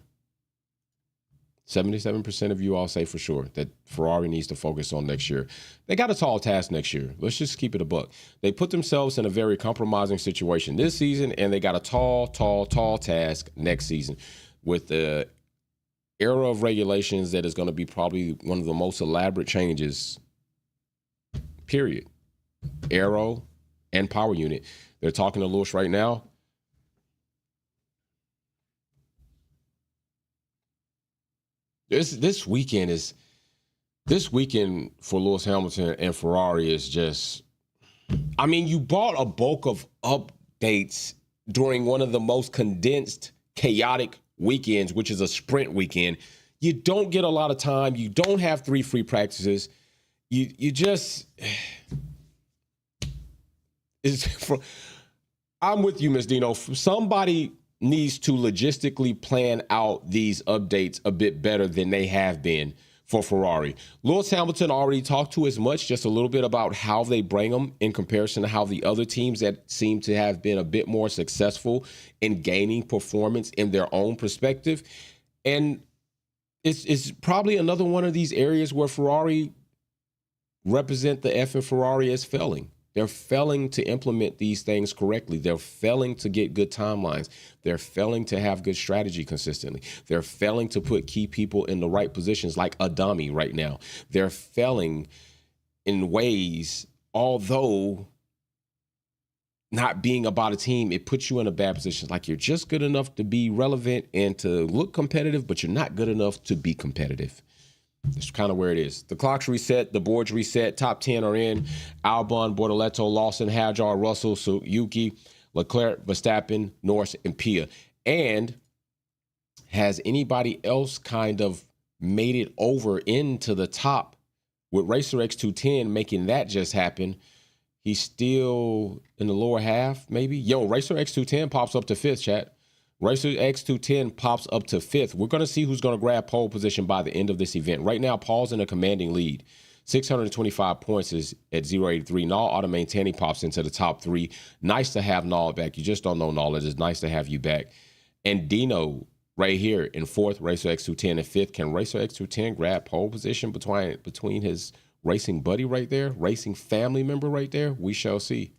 A: 77% of you all say for sure that Ferrari needs to focus on next year. They got a tall task next year. Let's just keep it a buck. They put themselves in a very compromising situation this season, and they got a tall task next season with the era of regulations that is going to be probably one of the most elaborate changes, period. Aero and power unit. They're talking to Lewis right now. This weekend for Lewis Hamilton and Ferrari is just, I mean, you bought a bulk of updates during one of the most condensed, chaotic weekends, which is a sprint weekend. You don't get a lot of time. You don't have 3 free practices. You just, I'm with you, Ms. Dino. Somebody needs to logistically plan out these updates a bit better than they have been for Ferrari. Lewis Hamilton already talked to as much, just a little bit about how they bring them in comparison to how the other teams that seem to have been a bit more successful in gaining performance in their own perspective. And it's probably another one of these areas where Ferrari represent the F in Ferrari as failing. They're failing to implement these things correctly. They're failing to get good timelines. They're failing to have good strategy consistently. They're failing to put key people in the right positions like Adami right now. They're failing in ways, although not being about a team, it puts you in a bad position. Like you're just good enough to be relevant and to look competitive, but you're not good enough to be competitive. That's kind of where it is. The clock's reset. The board's reset. Top 10 are in. Albon, Bortoleto, Lawson, Hadjar, Russell, Suzuki, Leclerc, Verstappen, Norris, and Pia. And has anybody else kind of made it over into the top with Racer X210 making that just happen? He's still in the lower half, maybe. Yo, Racer X210 pops up to 5th, chat. Racer X210 pops up to 5th. We're going to see who's going to grab pole position by the end of this event. Right now, Paul's in a commanding lead. 625 points is at 083. Nall Automaintani pops into the top 3. Nice to have Nall back. You just don't know Nall. It is nice to have you back. And Dino right here in 4th, Racer X210 in 5th. Can Racer X210 grab pole position between his racing buddy right there, racing family member right there? We shall see.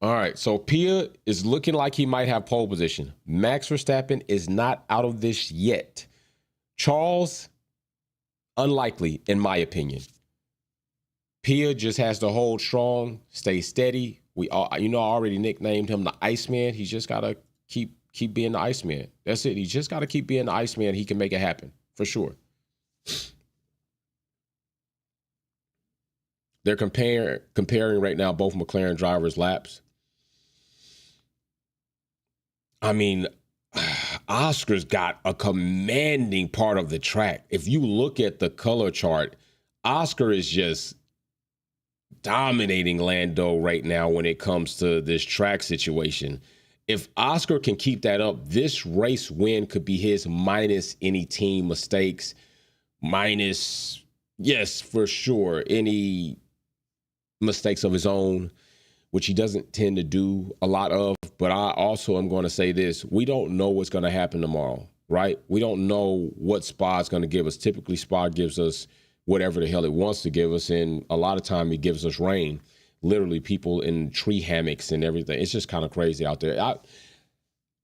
A: All right, so Pia is looking like he might have pole position. Max Verstappen is not out of this yet. Charles, unlikely, in my opinion. Pia just has to hold strong, stay steady. I already nicknamed him the Iceman. He's just got to keep being the Iceman. That's it. He just got to keep being the Iceman. He can make it happen, for sure. They're comparing right now both McLaren drivers' laps. I mean, Oscar's got a commanding part of the track. If you look at the color chart, Oscar is just dominating Lando right now when it comes to this track situation. If Oscar can keep that up, this race win could be his minus any team mistakes, minus, yes, for sure, any mistakes of his own, which he doesn't tend to do a lot of. But I also am going to say this. We don't know what's going to happen tomorrow, right? We don't know what Spa's going to give us. Typically, Spa gives us whatever the hell it wants to give us. And a lot of time it gives us rain, literally people in tree hammocks and everything. It's just kind of crazy out there.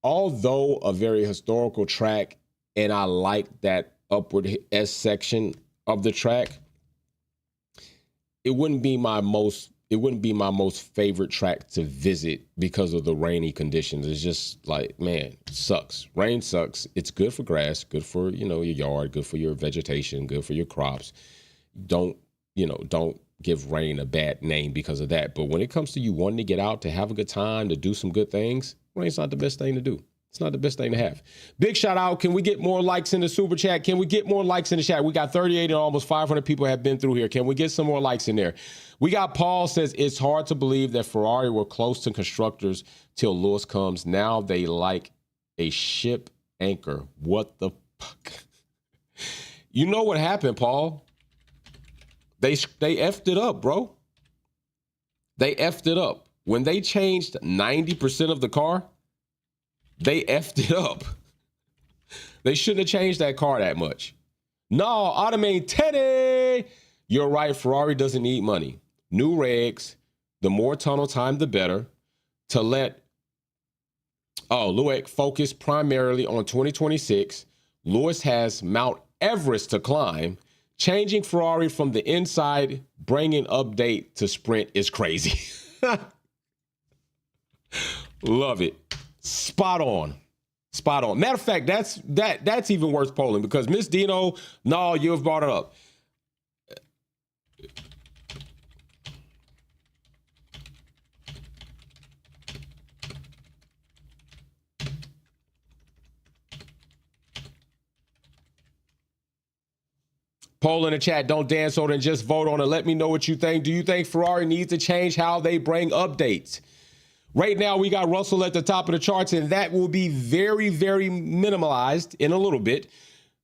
A: Although a very historical track, and I like that upward S section of the track, it wouldn't be my most favorite track to visit because of the rainy conditions. It's just like, man, it sucks. Rain sucks. It's good for grass, good for, your yard, good for your vegetation, good for your crops. Don't give rain a bad name because of that. But when it comes to you wanting to get out, to have a good time, to do some good things, rain's not the best thing to do. It's not the best thing to have. Big shout out. Can we get more likes in the super chat? Can we get more likes in the chat? We got 38 and almost 500 people have been through here. Can we get some more likes in there? We got Paul says, it's hard to believe that Ferrari were close to constructors till Lewis comes. Now they like a ship anchor. What the fuck? You know what happened, Paul? They effed it up, bro. They effed it up. When they changed 90% of the car, they effed it up. They shouldn't have changed that car that much. No, Automaintani. You're right. Ferrari doesn't need money. New regs, the more tunnel time, the better. To let Loic focus primarily on 2026. Lewis has Mount Everest to climb. Changing Ferrari from the inside, bringing update to sprint is crazy. Love it. Spot on. Matter of fact, that's even worse polling because Miss Dino, no, you've brought it up. Poll in the chat, don't dance on it and just vote on it. Let me know what you think. Do you think Ferrari needs to change how they bring updates? Right now, we got Russell at the top of the charts, and that will be very, very minimalized in a little bit.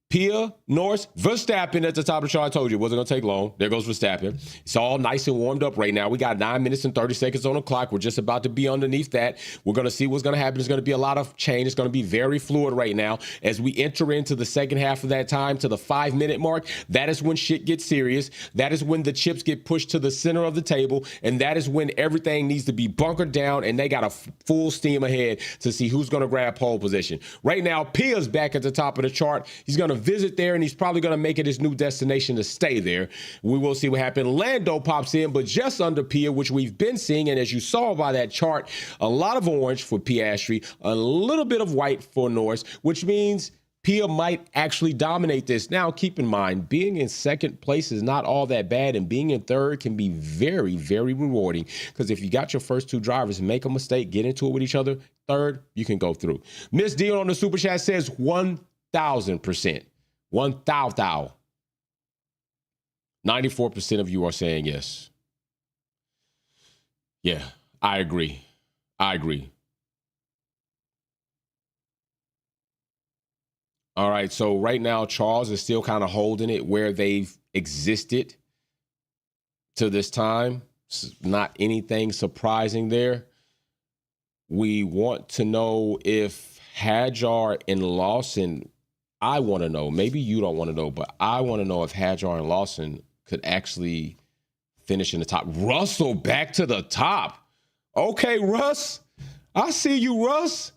A: Pia, Norris, Verstappen at the top of the chart. I told you it wasn't going to take long. There goes Verstappen. It's all nice and warmed up right now. We got 9 minutes and 30 seconds on the clock. We're just about to be underneath that. We're going to see what's going to happen. There's going to be a lot of change. It's going to be very fluid right now. As we enter into the second half of that time to the 5-minute mark, that is when shit gets serious. That is when the chips get pushed to the center of the table. And that is when everything needs to be bunkered down and they got a full steam ahead to see who's going to grab pole position. Right now, Pia's back at the top of the chart. He's going to visit there, and he's probably going to make it his new destination to stay there. We will see what happens. Lando pops in, but just under Pia, which we've been seeing, and as you saw by that chart, a lot of orange for Piastri, a little bit of white for Norris, which means Pia might actually dominate this. Now, keep in mind, being in second place is not all that bad, and being in third can be very, very rewarding, because if you got your first two drivers make a mistake, get into it with each other, third, you can go through. Miss Dion on the Super Chat says 1,000%. 1,000. 94% of you are saying yes. Yeah, I agree. I agree. All right, so right now, Charles is still kind of holding it where they've existed to this time. Not anything surprising there. We want to know if Hadjar and Lawson, I want to know, maybe you don't want to know, but I want to know if Hadjar and Lawson could actually finish in the top. Russell back to the top. Okay, Russ. I see you, Russ.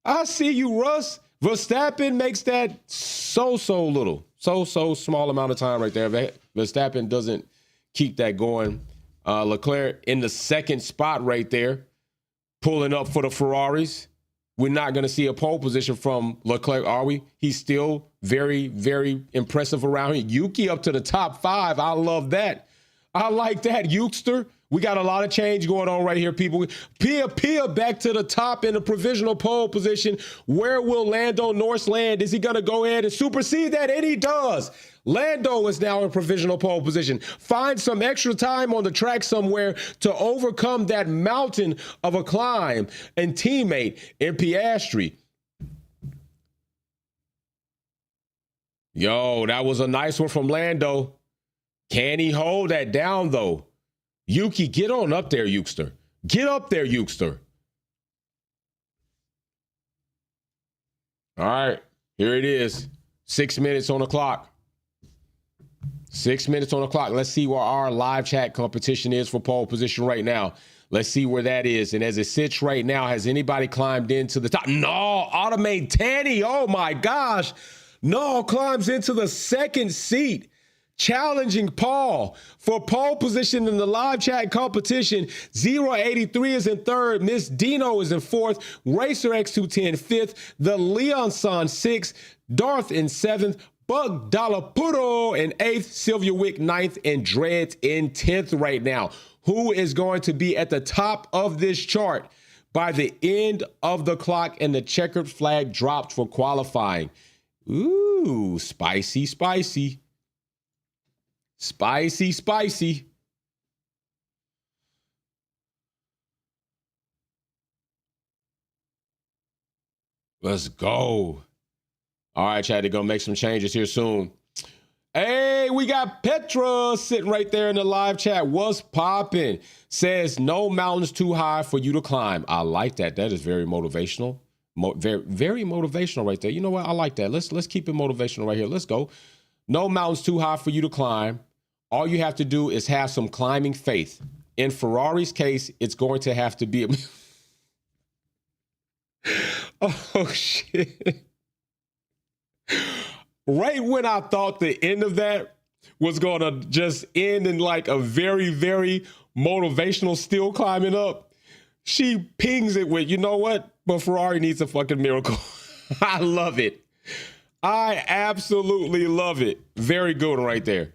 A: I see you, Russ. Verstappen makes that so small amount of time right there. Verstappen doesn't keep that going. Leclerc in the second spot right there, pulling up for the Ferraris. We're not going to see a pole position from Leclerc, are we? He's still very, very impressive around here. Yuki up to the top 5. I love that. I like that, Yukester. We got a lot of change going on right here, people. Pia back to the top in the provisional pole position. Where will Lando Norris land? Is he going to go ahead and supersede that? And he does. Lando is now in provisional pole position. Find some extra time on the track somewhere to overcome that mountain of a climb and teammate in Piastri. Yo, that was a nice one from Lando. Can he hold that down, though? Yuki, get on up there, Yukester. Get up there, Yukester. All right, here it is. 6 minutes on the clock. 6 minutes on the clock. Let's see where our live chat competition is for pole position right now. Let's see where that is. And as it sits right now, has anybody climbed into the top? No, Automate Tanny. Oh, my gosh. No, climbs into the second seat, challenging Paul for pole position in the live chat competition. 083 is in third. Miss Dino is in fourth. Racer X210 fifth. The Leonson sixth. Darth in seventh. Bug Dalapuro in eighth. Sylvia Wick ninth. And Dreads in 10th right now. Who is going to be at the top of this chart by the end of the clock and the checkered flag dropped for qualifying? Ooh, spicy, spicy. Spicy, spicy. Let's go. All right, Chad, they're going to make some changes here soon. Hey, we got Petra sitting right there in the live chat. What's popping? Says, no mountains too high for you to climb. I like that. That is very motivational. Very, very motivational right there. You know what? I like that. Let's keep it motivational right here. Let's go. No mountains too high for you to climb. All you have to do is have some climbing faith. In Ferrari's case, it's going to have to be oh, shit. Right when I thought the end of that was going to just end in like a very, very motivational still climbing up, she pings it with, you know what? But Ferrari needs a fucking miracle. I love it. I absolutely love it. Very good right there.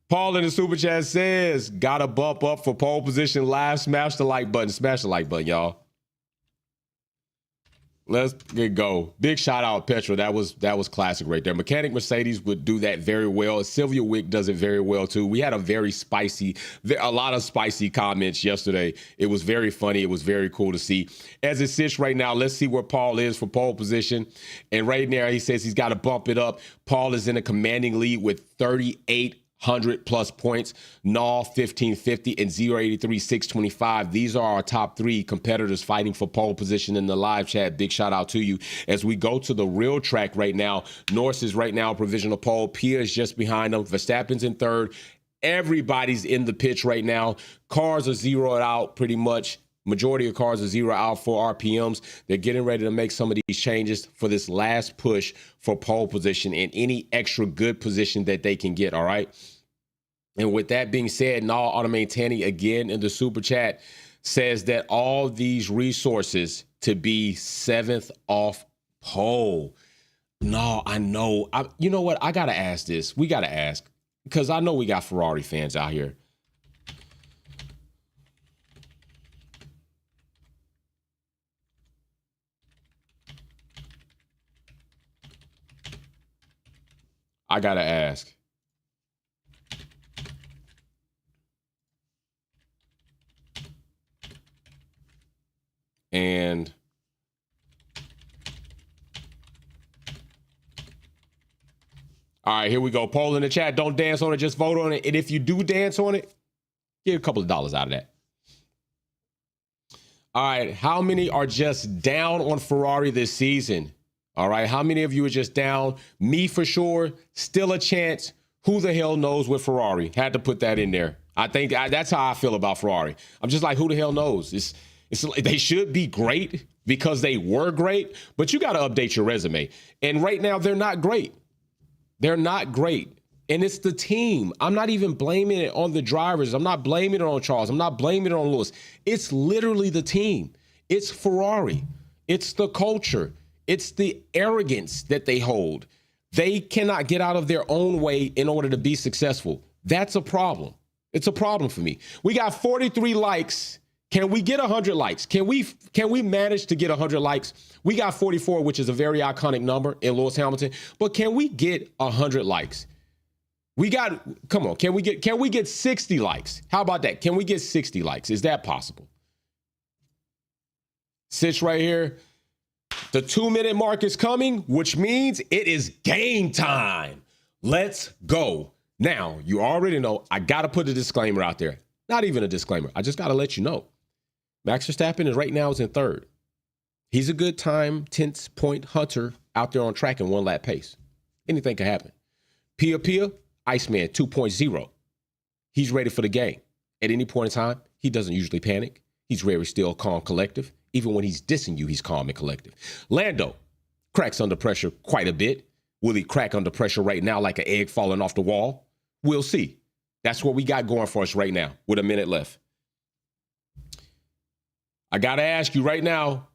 A: Paul in the super chat says, got to bump up for pole position live. Smash the like button. Smash the like button, y'all. Let's get go. Big shout out Petra. That was classic right there. Mechanic Mercedes would do that very well. Sylvia Wick does it very well too. We had a lot of spicy comments yesterday. It was very funny. It was very cool to see. As it sits right now, let's see where Paul is for pole position. And right now he says he's got to bump it up. Paul is in a commanding lead with 3,800 plus points. Null 1550 and 083 625. These are our top three competitors fighting for pole position in the live chat. Big shout out to you. As we go to the real track right now, Norris is right now provisional pole. Pia is just behind them. Verstappen's in third. Everybody's in the pitch right now. Cars are zeroed out pretty much. Majority of cars are zero out for RPMs. They're getting ready to make some of these changes for this last push for pole position and any extra good position that they can get, all right? And with that being said, Nal Automaintani again in the super chat says that all these resources to be 7th off pole. No, I know. You know what? I got to ask this. We got to ask because I know we got Ferrari fans out here. I got to ask. And all right, here we go. Poll in the chat. Don't dance on it. Just vote on it. And if you do dance on it, get a couple of dollars out of that. All right. How many are just down on Ferrari this season? All right. How many of you are just down? Me for sure. Still a chance. Who the hell knows with Ferrari? Had to put that in there. I think that's how I feel about Ferrari. I'm just like, who the hell knows? They should be great because they were great, but you got to update your resume. And right now, they're not great. They're not great. And it's the team. I'm not even blaming it on the drivers. I'm not blaming it on Charles. I'm not blaming it on Lewis. It's literally the team. It's Ferrari. It's the culture. It's the arrogance that they hold. They cannot get out of their own way in order to be successful. That's a problem. It's a problem for me. We got 43 likes. Can we get 100 likes? Can we manage to get 100 likes? We got 44, which is a very iconic number in Lewis Hamilton. But can we get 100 likes? Come on. Can we get 60 likes? How about that? Can we get 60 likes? Is that possible? Sits right here. The 2-minute mark is coming, which means it is game time. Let's go. Now, you already know I got to put a disclaimer out there. Not even a disclaimer. I just got to let you know. Max Verstappen is right now in third. He's a good time, 10-point hunter out there on track in one lap pace. Anything can happen. Pia, Iceman 2.0. He's ready for the game. At any point in time, he doesn't usually panic. He's very still, calm, collective. Even when he's dissing you, he's calm and collective. Lando cracks under pressure quite a bit. Will he crack under pressure right now like an egg falling off the wall? We'll see. That's what we got going for us right now with a minute left. I got to ask you right now,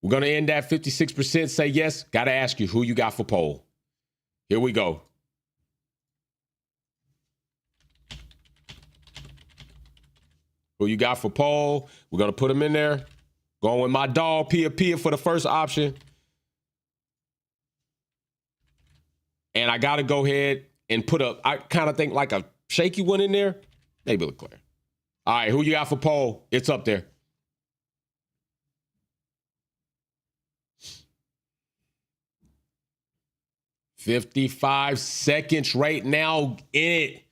A: we're going to end at 56%. Say yes. Got to ask you who you got for pole. Here we go. Who you got for pole? We're going to put them in there. Going with my dog, Pia for the first option. And I got to go ahead and I kind of think like a shaky one in there. Maybe Leclerc. All right, who you got for pole? It's up there. $55 seconds right now in it.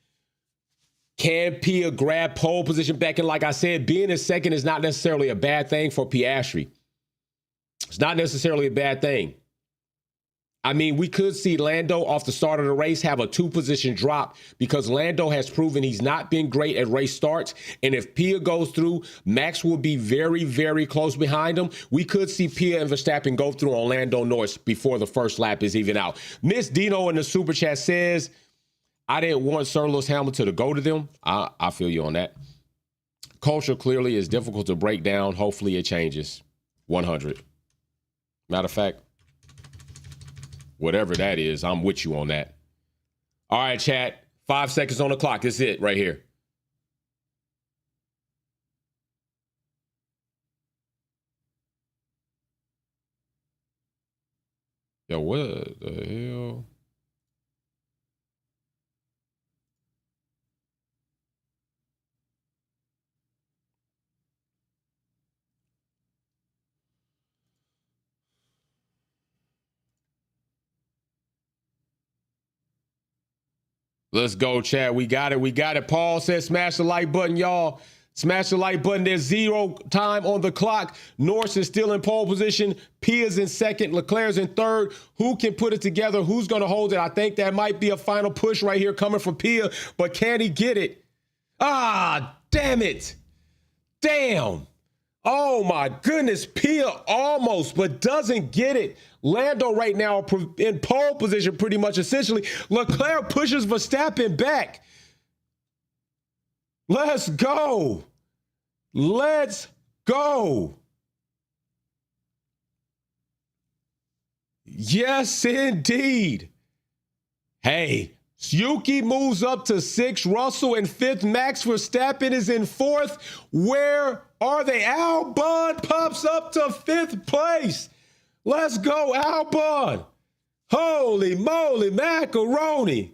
A: Can Pia grab pole position back? And like I said, being in second is not necessarily a bad thing for Piastri. It's not necessarily a bad thing. I mean, we could see Lando off the start of the race have a 2-position drop because Lando has proven he's not been great at race starts. And if Pia goes through, Max will be very, very close behind him. We could see Pia and Verstappen go through on Lando Norris before the first lap is even out. Miss Dino in the super chat says, I didn't want Sir Lewis Hamilton to go to them. I feel you on that. Culture clearly is difficult to break down. Hopefully it changes. 100. Matter of fact, whatever that is, I'm with you on that. All right, chat. 5 seconds on the clock. That's it right here. Yo, what the hell? Let's go, Chad. We got it. We got it. Paul says smash the like button, y'all. Smash the like button. There's 0 time on the clock. Norris is still in pole position. Pia's in second. Leclerc's in third. Who can put it together? Who's going to hold it? I think that might be a final push right here coming from Pia, but can he get it? Ah, damn it. Damn. Oh, my goodness. Pia almost, but doesn't get it. Lando right now in pole position pretty much essentially. Leclerc pushes Verstappen back. Let's go. Let's go. Yes, indeed. Hey, Yuki moves up to 6th. Russell in 5th. Max Verstappen is in 4th. Where are they? Albon pops up to 5th place. Let's go, Albon. Holy moly, macaroni.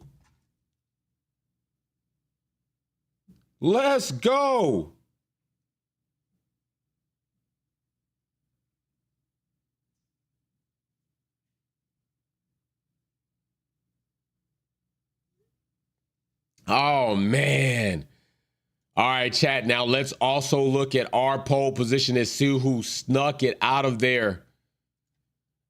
A: Let's go. Oh, man. All right, chat. Now let's also look at our pole position and see who snuck it out of there.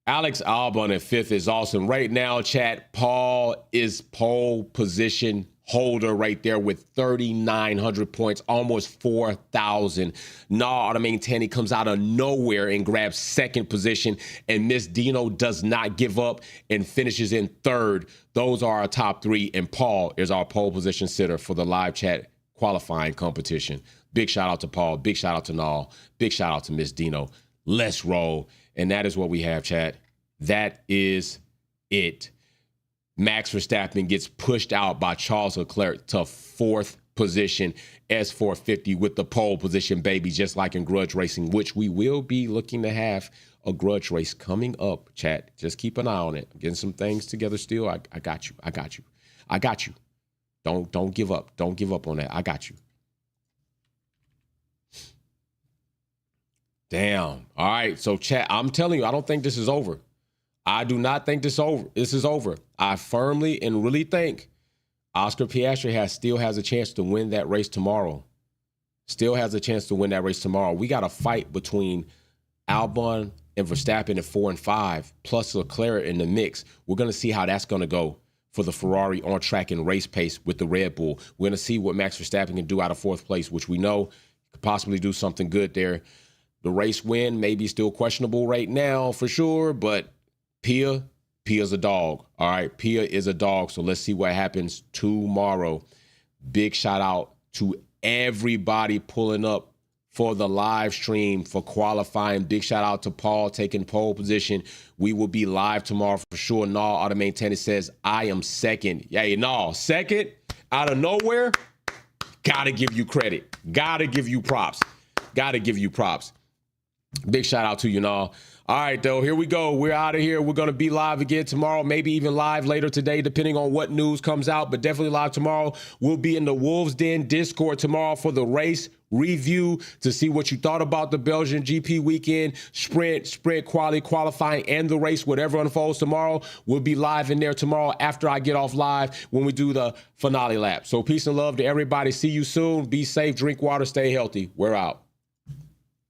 A: Alex Albon in 5th is awesome. Right now, chat, Paul is pole position holder right there with 3,900 points, almost 4,000. Automaintani comes out of nowhere and grabs 2nd position, and Miss Dino does not give up and finishes in 3rd. Those are our top 3, and Paul is our pole position sitter for the live chat qualifying competition. Big shout out to Paul. Big shout out to Nall. Big shout out to Miss Dino. Let's roll. And that is what we have, chat. That is it. Max Verstappen gets pushed out by Charles Leclerc to 4th position, S450 with the pole position, baby, just like in Grudge Racing, which we will be looking to have a Grudge Race coming up, chat. Just keep an eye on it. I'm getting some things together still. I got you. I got you. I got you. Don't give up. Don't give up on that. I got you. Damn. All right. So, chat, I'm telling you, I don't think this is over. I do not think this is over. I firmly and really think Oscar Piastri still has a chance to win that race tomorrow. Still has a chance to win that race tomorrow. We got a fight between Albon and Verstappen at 4 and 5, plus Leclerc in the mix. We're going to see how that's going to go for the Ferrari on track and race pace with the Red Bull. We're going to see what Max Verstappen can do out of 4th place, which we know could possibly do something good there. The race win may be still questionable right now for sure, but Pia's a dog. All right, Pia is a dog. So let's see what happens tomorrow. Big shout out to everybody pulling up for the live stream for qualifying. Big shout out to Paul taking pole position. We will be live tomorrow for sure. Nall Automaintani says, I am 2nd. Yeah, Nall, 2nd out of nowhere. Gotta give you credit. Gotta give you props. Gotta give you props. Big shout out to you, Nall. All right, though, here we go. We're out of here. We're going to be live again tomorrow, maybe even live later today, depending on what news comes out, but definitely live tomorrow. We'll be in the Wolves Den Discord tomorrow for the race review to see what you thought about the Belgian GP weekend, sprint, qualifying, and the race, whatever unfolds tomorrow. We'll be live in there tomorrow after I get off live when we do the finale lap. So peace and love to everybody. See you soon. Be safe, drink water, stay healthy. We're out.